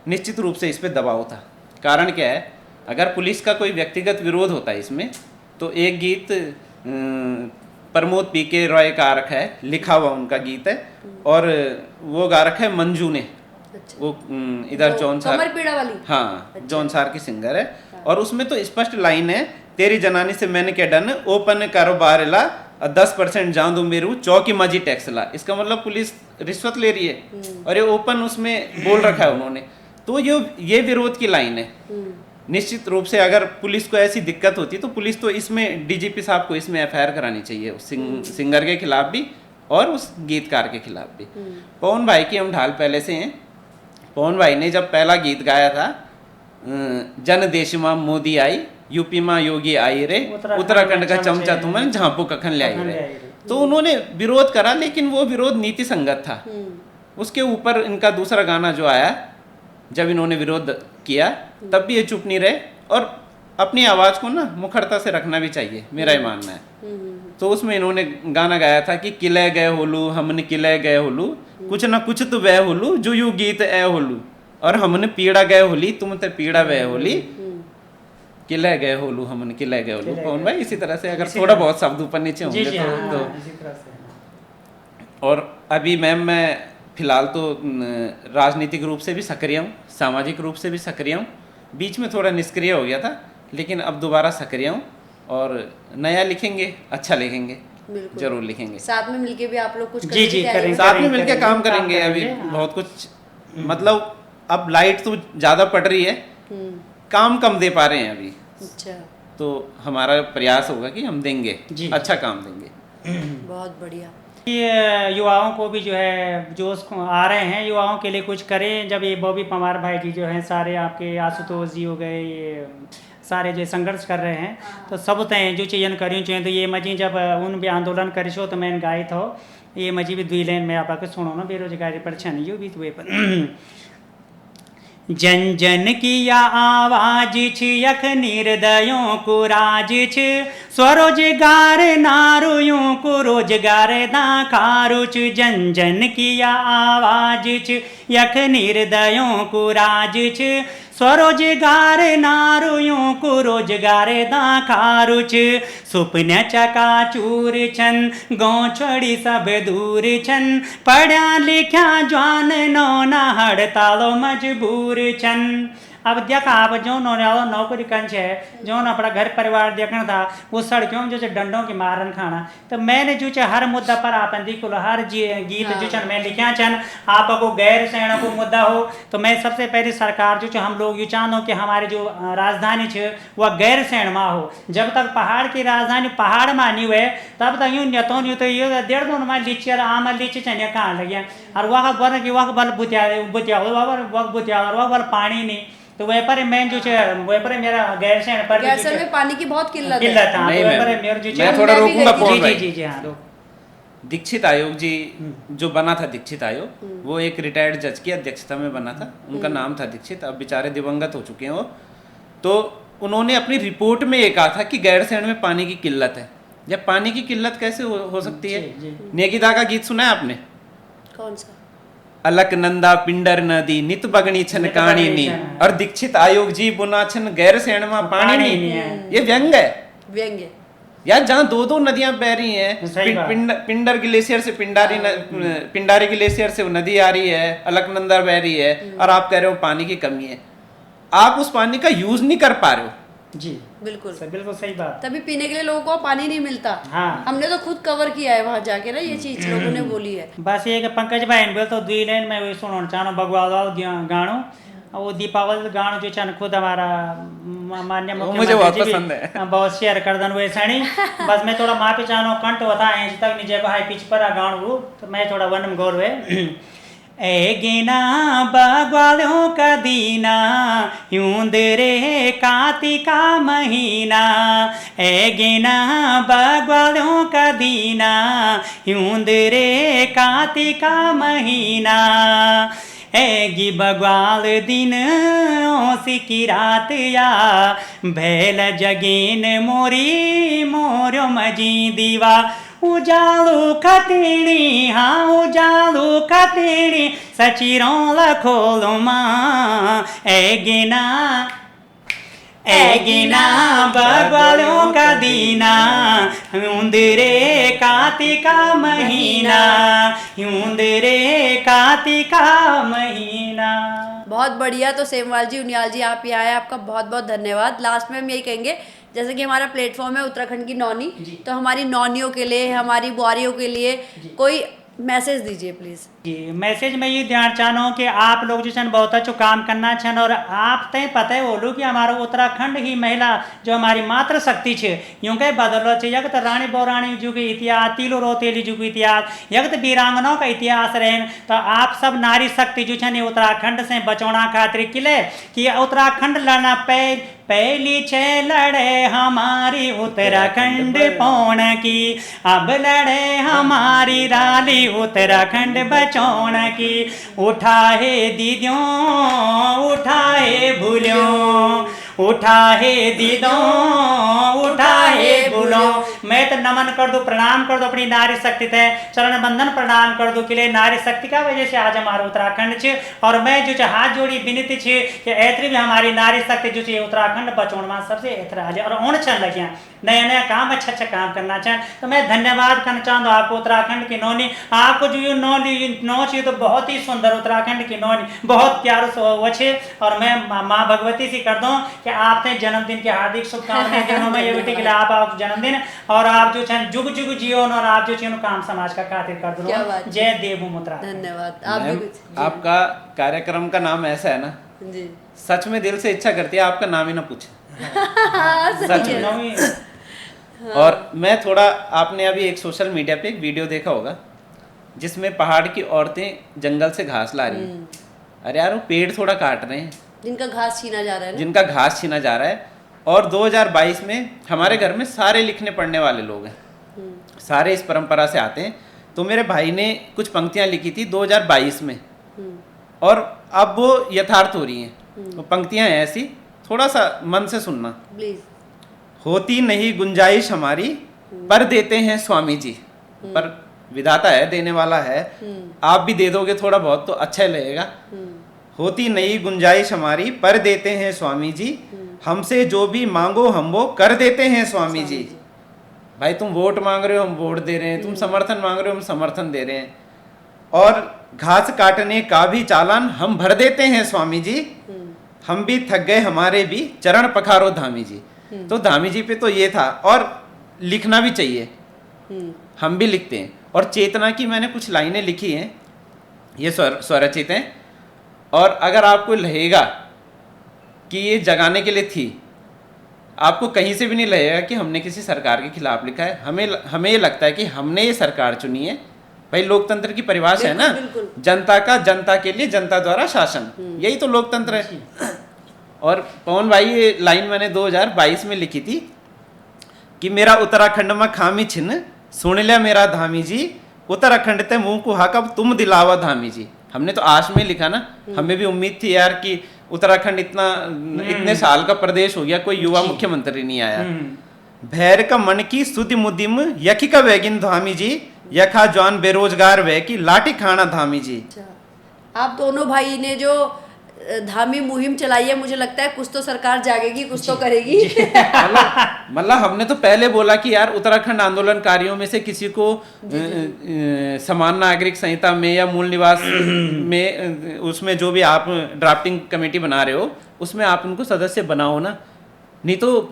[SPEAKER 3] निश्चित रूप से इस पे दबाव था। कारण क्या है, अगर पुलिस का कोई व्यक्तिगत विरोध होता है इसमें, तो एक गीत प्रमोद पी.के. रॉय का आ रखा है, लिखा हुआ उनका गीत है, और वो गा रखा है मंजू ने।
[SPEAKER 2] अच्छा।
[SPEAKER 3] वो इधर जौनसार,
[SPEAKER 2] कमर पीड़ा वाली।
[SPEAKER 3] हाँ
[SPEAKER 2] अच्छा।
[SPEAKER 3] जौनसार की सिंगर है। और उसमें तो स्पष्ट लाइन है, तेरी जनानी से मैंने क्या डन, ओपन कारोबार ला 10% जान दो मेरू, चौकी माजी टैक्स ला। इसका मतलब पुलिस रिश्वत ले रही है, और ये ओपन उसमें बोल रखा है उन्होंने। तो ये विरोध की लाइन है। निश्चित रूप से अगर पुलिस को ऐसी दिक्कत होती तो पुलिस तो इसमें डीजीपी साहब को इसमें एफआईआर करानी चाहिए, उस सिंगर के खिलाफ भी और उस गीतकार के खिलाफ भी। पवन भाई की हम ढाल पहले से हैं। पवन भाई ने जब पहला गीत गाया था, जन देश मां मोदी आई, यूपी मां योगी आई रे, उत्तराखंड का चमचा तुम्हें झांपू कखन ले आई रे, तो उन्होंने विरोध करा, लेकिन वो विरोध नीति संगत था। उसके ऊपर इनका दूसरा गाना जो आया, जब इन्होंने विरोध किया तब भी ये चुप नहीं रहे, और अपनी आवाज़ को ना मुखरता से रखना भी चाहिए, मेरा ये मानना है। तो उसमें इन्होंने गाना गाया था कि किले गए होलू हमने किले गए होलू, कुछ ना कुछ तो वह होलू जो यू गीत ए होलू, और हमने पीड़ा गए होली तुम ते पीड़ा वह होली, किले गए होलू हमने किले गए होलू। पवन भाई इसी तरह से अगर थोड़ा बहुत शब्द ऊपर नीचे होंगे तो। और अभी मैम मैं फिलहाल तो राजनीतिक रूप से भी सक्रिय हूँ, सामाजिक रूप से भी सक्रिय हूँ। बीच में थोड़ा निष्क्रिय हो गया था, लेकिन अब दोबारा सक्रिय हूँ, और नया लिखेंगे, अच्छा लिखेंगे, जरूर लिखेंगे।
[SPEAKER 2] साथ में मिलके भी आप लोग कुछ
[SPEAKER 1] जी जी करेंगे,
[SPEAKER 3] साथ में मिलके काम करेंगे। अभी बहुत कुछ, मतलब अब लाइट तो ज़्यादा पड़ रही है, काम कम दे पा रहे हैं अभी।
[SPEAKER 2] अच्छा।
[SPEAKER 3] तो हमारा प्रयास होगा कि हम देंगे, अच्छा काम देंगे।
[SPEAKER 2] बहुत बढ़िया।
[SPEAKER 1] ये युवाओं को भी जो है जोश आ रहे हैं, युवाओं के लिए कुछ करें। जब ये बॉबी पमार भाई जी जो हैं, सारे आपके आशुतोष जी हो गए, ये सारे जो संघर्ष कर रहे हैं, तो सब तय जो चीज़न करियो चाहिए। तो ये मजी जब उन भी आंदोलन करिशो तो मैं गाई था, ये मजी भी 2 लाइन में आप आके सुनो ना, बेरोजगारी पर छन यो भी हुए पर जन जन किया आवाज छ यख निर्दयों को राज छ, स्वरोजगार नारुयों को रोजगार दाखारु छ। जन जन किया आवाज छ यख निर्दयों को राज छ, स्वरोजगार नारुयों को रोजगार दाखारु छ। सुपने चकाचूर छन गाँव छोड़ी सब दूर छन, पढ़ा लिखा जवान नौना हड़तालो मजबूर छन। अब देखा आप जो नौकरी कन छे जो अपना घर परिवार देखना था वो सड़कों में जो है डंडों की मारन खाना। तो मैंने जो है हर मुद्दा पर आप देखो हर गीत जो है मैं लिखा छन आपको गैर सैन को मुद्दा हो। तो मैं सबसे पहले सरकार जो हम लोग ये चाहते कि हमारी जो राजधानी है वह गैर सैन में हो। जब तक पहाड़ की राजधानी पहाड़ में नहीं हुए तब तक यूँ नेतों तो ये 1.5 में लीची और आम लीची चाहिए कहाँ लगे और वह बन कि वह बल बुतिया वह बल पानी नहीं। तो वह पर मैं जो वह पर मेरा गैरसैन पर
[SPEAKER 2] गैरसैन में पानी की बहुत किल्लत है।
[SPEAKER 1] हाँ।
[SPEAKER 3] नहीं,
[SPEAKER 1] तो वह पर मेरे जो
[SPEAKER 3] मैं थोड़ा रोकूंगा पवन
[SPEAKER 1] जी
[SPEAKER 3] भाई।
[SPEAKER 1] जी जी हाँ।
[SPEAKER 3] दीक्षित आयोग जी जो बना था दीक्षित आयोग वो एक रिटायर्ड जज की अध्यक्षता में बना था। उनका नाम था दीक्षित, अब बेचारे दिवंगत हो चुके हैं वो। तो उन्होंने अपनी रिपोर्ट में ये कहा था कि गैरसैंण में पानी की किल्लत है। जब पानी की किल्लत कैसे हो सकती है? नेगिदा का गीत सुना है आपने?
[SPEAKER 2] कौन सा?
[SPEAKER 3] अलकनंदा पिंडर नदी नित बगनी छन काणी नी और दीक्षित आयोग जी बुना छन गैरसैंण में पानी नहीं। ये व्यंग है।
[SPEAKER 2] व्यंग्य
[SPEAKER 3] यार जहाँ 2 नदियां बह रही हैं, पिंडर ग्लेशियर से पिंडारी ग्लेशियर से नदी आ रही है, अलकनंदा बह रही है और आप कह रहे हो पानी की कमी है। आप उस पानी का यूज नहीं कर पा रहे हो।
[SPEAKER 1] जी
[SPEAKER 2] बिल्कुल
[SPEAKER 1] बिल्कुल सही बात।
[SPEAKER 2] तभी पीने के लिए लोगों को पानी नहीं मिलता।
[SPEAKER 1] हाँ।
[SPEAKER 2] हमने तो खुद कवर किया है वहां जाके ना, ये चीज लोगों ने बोली है।
[SPEAKER 1] बस ये पंकज भाई बोल तो 2 लाइन में वही सुनो चानो भगवान गानो वो दीपावली गानो जो चन खुद हमारा मान्य
[SPEAKER 3] मुझे बहुत पसंद है,
[SPEAKER 1] बहुत शेयर कर दन वे सणी। बस मैं थोड़ा माफी चाहनो कंठ होता है तक नीचे को हाई पिच पर गानो तो मैं थोड़ा वनम गौर है। ए गिना बग्वालों का दीना यूंदरे कार्तिका महीना। ए गिना बग्वालों का दीना यूंदरे कार्तिका महीना। ऐगी बग्वाल दिन ओसी की रात या भैल जगीन मोरी मोरो मजी दीवा। उजालू खतीणी हाँ उजालू खतीणी सचिरों लखोलो माँ। ऐगिना बग्वालों का दीना यूंदरे कार्तिका महीना यूंदरे कार्तिका महीना।
[SPEAKER 2] बहुत बढ़िया। तो सेमवाल जी उनियाल जी आप यहाँ आए, आपका बहुत बहुत धन्यवाद। लास्ट में हम यही कहेंगे जैसे कि हमारा प्लेटफॉर्म है उत्तराखंड की नौनी, तो हमारी नौनियों के लिए हमारी बुआरियों के लिए कोई मैसेज दीजिए प्लीज।
[SPEAKER 1] जी मैसेज में ये ध्यान चाहूँ कि आप लोग जो है बहुत अच्छा काम करना चाहें और आप तय पता है बोलूँ कि हमारा उत्तराखंड ही महिला जो हमारी मातृ शक्ति है यूँ कह बदल यक तो रानी बौरानी जी के इतिहास तिलो रोतेली जी के इतिहास यक तो वीरांगनाओं का इतिहास रहे। तो आप सब नारी शक्ति जो है उत्तराखंड से बचौना खातिर किले कि उत्तराखंड लड़ना पहली छे लड़े हमारी उत्तराखंड पौन की अब लड़े हमारी राली उत्तराखंड बचौन की। उठाए दीदियों उठाए भूलियों उठाए दीदों उठाए भूलो। मैं तो नमन कर दूं प्रणाम कर दूं अपनी नारी शक्ति थे चरण बंधन प्रणाम कर दूं कि नारी शक्ति का वजह से आज हमारा उत्तराखंड छे। और मैं जो हाथ जोड़ी विनती छे कि ऐतरी भी हमारी नारी शक्ति जो है उत्तराखंड बचौन में सबसे ऐतरा आज और होना चल लगे नया नया काम अच्छा काम करना चाहें। तो मैं धन्यवाद करना चाहूँ आपको उत्तराखंड की नौनी। आपको जो ये नौ चाहिए तो बहुत ही सुंदर उत्तराखंड की नौनी बहुत प्यार वछे। और मैं माँ भगवती से कर दूँ कि आपने जन्मदिन की हार्दिक शुभकामनाएं देने में ये बेटे के लिए आप जन्मदिन और आप जो है जुग जुग जियो और आप जो है काम समाज का खातिर कर दो। जय देव उत्तराखंड।
[SPEAKER 2] धन्यवाद। आप भी कुछ
[SPEAKER 3] आपका कार्यक्रम का नाम ऐसा है ना
[SPEAKER 2] जी
[SPEAKER 3] सच में दिल से इच्छा करती है आपका नाम ही ना पूछे सच में। और मैं थोड़ा आपने अभी एक सोशल मीडिया पे एक वीडियो देखा होगा जिसमें पहाड़ की औरतें जंगल से घास ला रही हैं। अरे यार वो पेड़ थोड़ा काट रहे हैं
[SPEAKER 2] जिनका घास छीना जा रहा है ना?
[SPEAKER 3] जिनका घास छीना जा रहा है। और 2022 में हमारे घर में सारे लिखने पढ़ने वाले लोग हैं, सारे इस परंपरा से आते हैं। तो मेरे भाई ने कुछ पंक्तियां लिखी थी 2022 में और अब वो यथार्थ हो रही हैं। वो पंक्तियां हैं ऐसी, थोड़ा सा मन से सुनना।
[SPEAKER 2] प्लीज।
[SPEAKER 3] होती नहीं गुंजाइश हमारी पर देते हैं स्वामी जी। पर विधाता है, देने वाला है, आप भी दे दोगे थोड़ा बहुत तो अच्छा लगेगा। होती नहीं गुंजाइश हमारी पर देते हैं स्वामी जी, हमसे जो भी मांगो हम वो कर देते हैं स्वामी जी। भाई तुम वोट मांग रहे हो हम वोट दे रहे हैं, तुम समर्थन मांग रहे हो हम समर्थन दे रहे हैं। और घास काटने का भी चालान हम भर देते हैं स्वामी जी। हम भी थक गए हमारे भी चरण पखारो धामी जी। तो धामी जी पे तो ये था, और लिखना भी चाहिए, हम भी लिखते हैं। और चेतना की मैंने कुछ लाइनें लिखी हैं, ये स्वरचित हैं, और अगर आपको लगेगा कि ये जगाने के लिए थी, आपको कहीं से भी नहीं लगेगा कि हमने किसी सरकार के खिलाफ लिखा है। हमें ये लगता है कि हमने ये सरकार चुनी है। भाई लोकतंत्र की परिभाषा है ना, जनता का जनता के लिए जनता द्वारा शासन, यही तो लोकतंत्र है। और पवन भाई ये लाइन मैंने 2022 में लिखी थी कि मेरा उत्तराखंड में खामी छिन सुन लिया मेरा धामी जी, उत्तराखंड ते मुंह को हाकब तुम दिलावा धामी जी। हमने तो आश में लिखा ना, हमें भी उम्मीद थी यार कि उत्तराखंड इतने साल का प्रदेश हो गया, कोई युवा मुख्यमंत्री नहीं आया। भैर का मन की सुधि मुदिम यखी का वैगिन धामी जी, यखा जवान बेरोजगार वह की लाठी खाना धामी जी।
[SPEAKER 2] आप दोनों भाई ने जो धामी मुहिम चलाई है, मुझे लगता है कुछ तो सरकार जागेगी, कुछ तो करेगी।
[SPEAKER 3] मतलब हमने तो पहले बोला कि यार उत्तराखंड आंदोलनकारियों में से किसी को समान नागरिक संहिता में या मूल निवास में, उसमें जो भी आप ड्राफ्टिंग कमेटी बना रहे हो, उसमें आप उनको सदस्य बनाओ ना, नहीं तो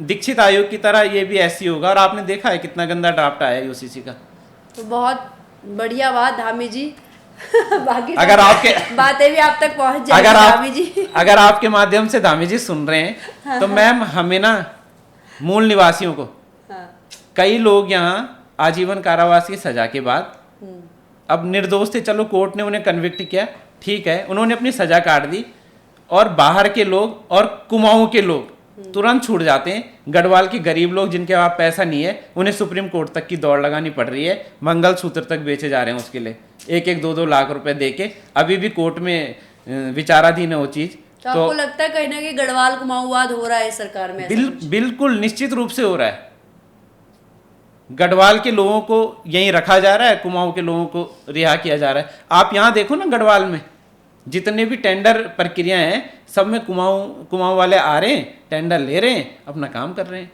[SPEAKER 3] दीक्षित आयोग की तरह ये भी ऐसी होगा। और आपने देखा है कितना गंदा ड्राफ्ट आया यूसीसी का।
[SPEAKER 2] तो बहुत बढ़िया बात धामी जी। बाकी
[SPEAKER 3] अगर आपके
[SPEAKER 2] बातें भी आप तक पहुंच जाएगी धामी जी।
[SPEAKER 3] अगर आपके माध्यम से धामी जी सुन रहे हैं, तो मैम हमें ना मूल निवासियों को, कई लोग यहाँ आजीवन कारावास की सजा के बाद अब निर्दोष थे, चलो कोर्ट ने उन्हें कन्विक्ट किया, ठीक है, उन्होंने अपनी सजा काट दी, और बाहर के लोग और कुमाऊं के लोग तुरंत छूट जाते हैं। गढ़वाल के गरीब लोग जिनके पास पैसा नहीं है, उन्हें सुप्रीम कोर्ट तक की दौड़ लगानी पड़ रही है, मंगलसूत्र तक बेचे जा रहे हैं उसके लिए, 1-2 लाख रुपए देके, अभी भी कोर्ट में विचाराधीन है वो चीज।
[SPEAKER 2] तो आपको लगता है कहीं ना कहीं गढ़वाल कुमाऊवाद हो रहा है सरकार में?
[SPEAKER 3] बिल्कुल निश्चित रूप से हो रहा है। गढ़वाल के लोगों को यहीं रखा जा रहा है, कुमाऊं के लोगों को रिहा किया जा रहा है। आप यहाँ देखो ना, गढ़वाल में जितने भी टेंडर प्रक्रिया हैं, सब में कुमाऊं वाले आ रहे हैं, टेंडर ले रहे हैं, अपना काम कर रहे हैं।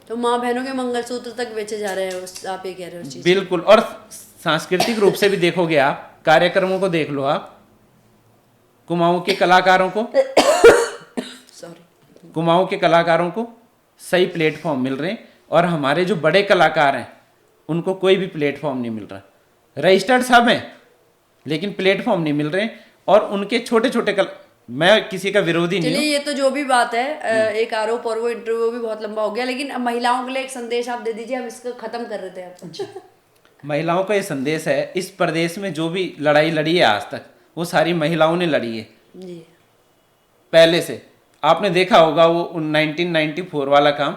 [SPEAKER 2] तो माँ बहनों के मंगलसूत्र तक बेचे जा रहे हैं, आप ये कह रहे हो चीज?
[SPEAKER 3] बिल्कुल। और सांस्कृतिक रूप से भी देखोगे आप, कार्यक्रमों को देख लो आप, कुमाऊं के कलाकारों को कुमाऊं के कलाकारों को सही प्लेटफॉर्म मिल रहे हैं, और हमारे जो बड़े कलाकार हैं उनको कोई भी प्लेटफॉर्म नहीं मिल रहा। रजिस्टर्ड सब हैं लेकिन प्लेटफॉर्म नहीं मिल रहे, और उनके छोटे छोटे मैं किसी का विरोधी नहीं हूं।
[SPEAKER 2] ये तो जो भी बात है, एक आरोप और वो इंटरव्यू भी बहुत लंबा हो गया, लेकिन अब महिलाओं के लिए एक संदेश आप दे दीजिए, हम इसको खत्म कर रहे थे आप।
[SPEAKER 3] महिलाओं का ये संदेश है, इस प्रदेश में जो भी लड़ाई लड़ी है आज तक, वो सारी महिलाओं ने लड़ी है
[SPEAKER 2] जी।
[SPEAKER 3] पहले से। आपने देखा होगा वो 1994 वाला काम,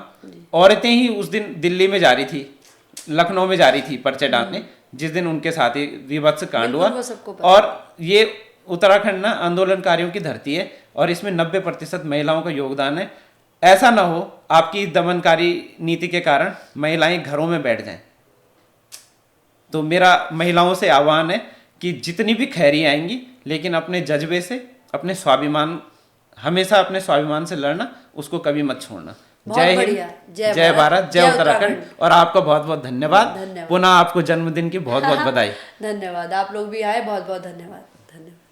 [SPEAKER 3] औरतें ही उस दिन दिल्ली में जा रही थी, लखनऊ में जा रही थी पर्चे डालने, जिस दिन उनके साथ ही विभत्स कांड हुआ। और ये उत्तराखंड ना आंदोलनकारियों की धरती है, और इसमें 90% महिलाओं का योगदान है। ऐसा ना हो आपकी दमनकारी नीति के कारण महिलाएं घरों में बैठ जाएं। तो मेरा महिलाओं से आह्वान है कि जितनी भी खैरी आएंगी, लेकिन अपने जज्बे से, अपने स्वाभिमान, हमेशा अपने स्वाभिमान से लड़ना, उसको कभी मत छोड़ना। जय हिंद, जय भारत, जय उत्तराखंड। और आपका बहुत बहुत धन्यवाद। पुनः आपको जन्मदिन की बहुत बहुत बधाई।
[SPEAKER 2] धन्यवाद। आप लोग भी आए, बहुत बहुत धन्यवाद। धन्यवाद।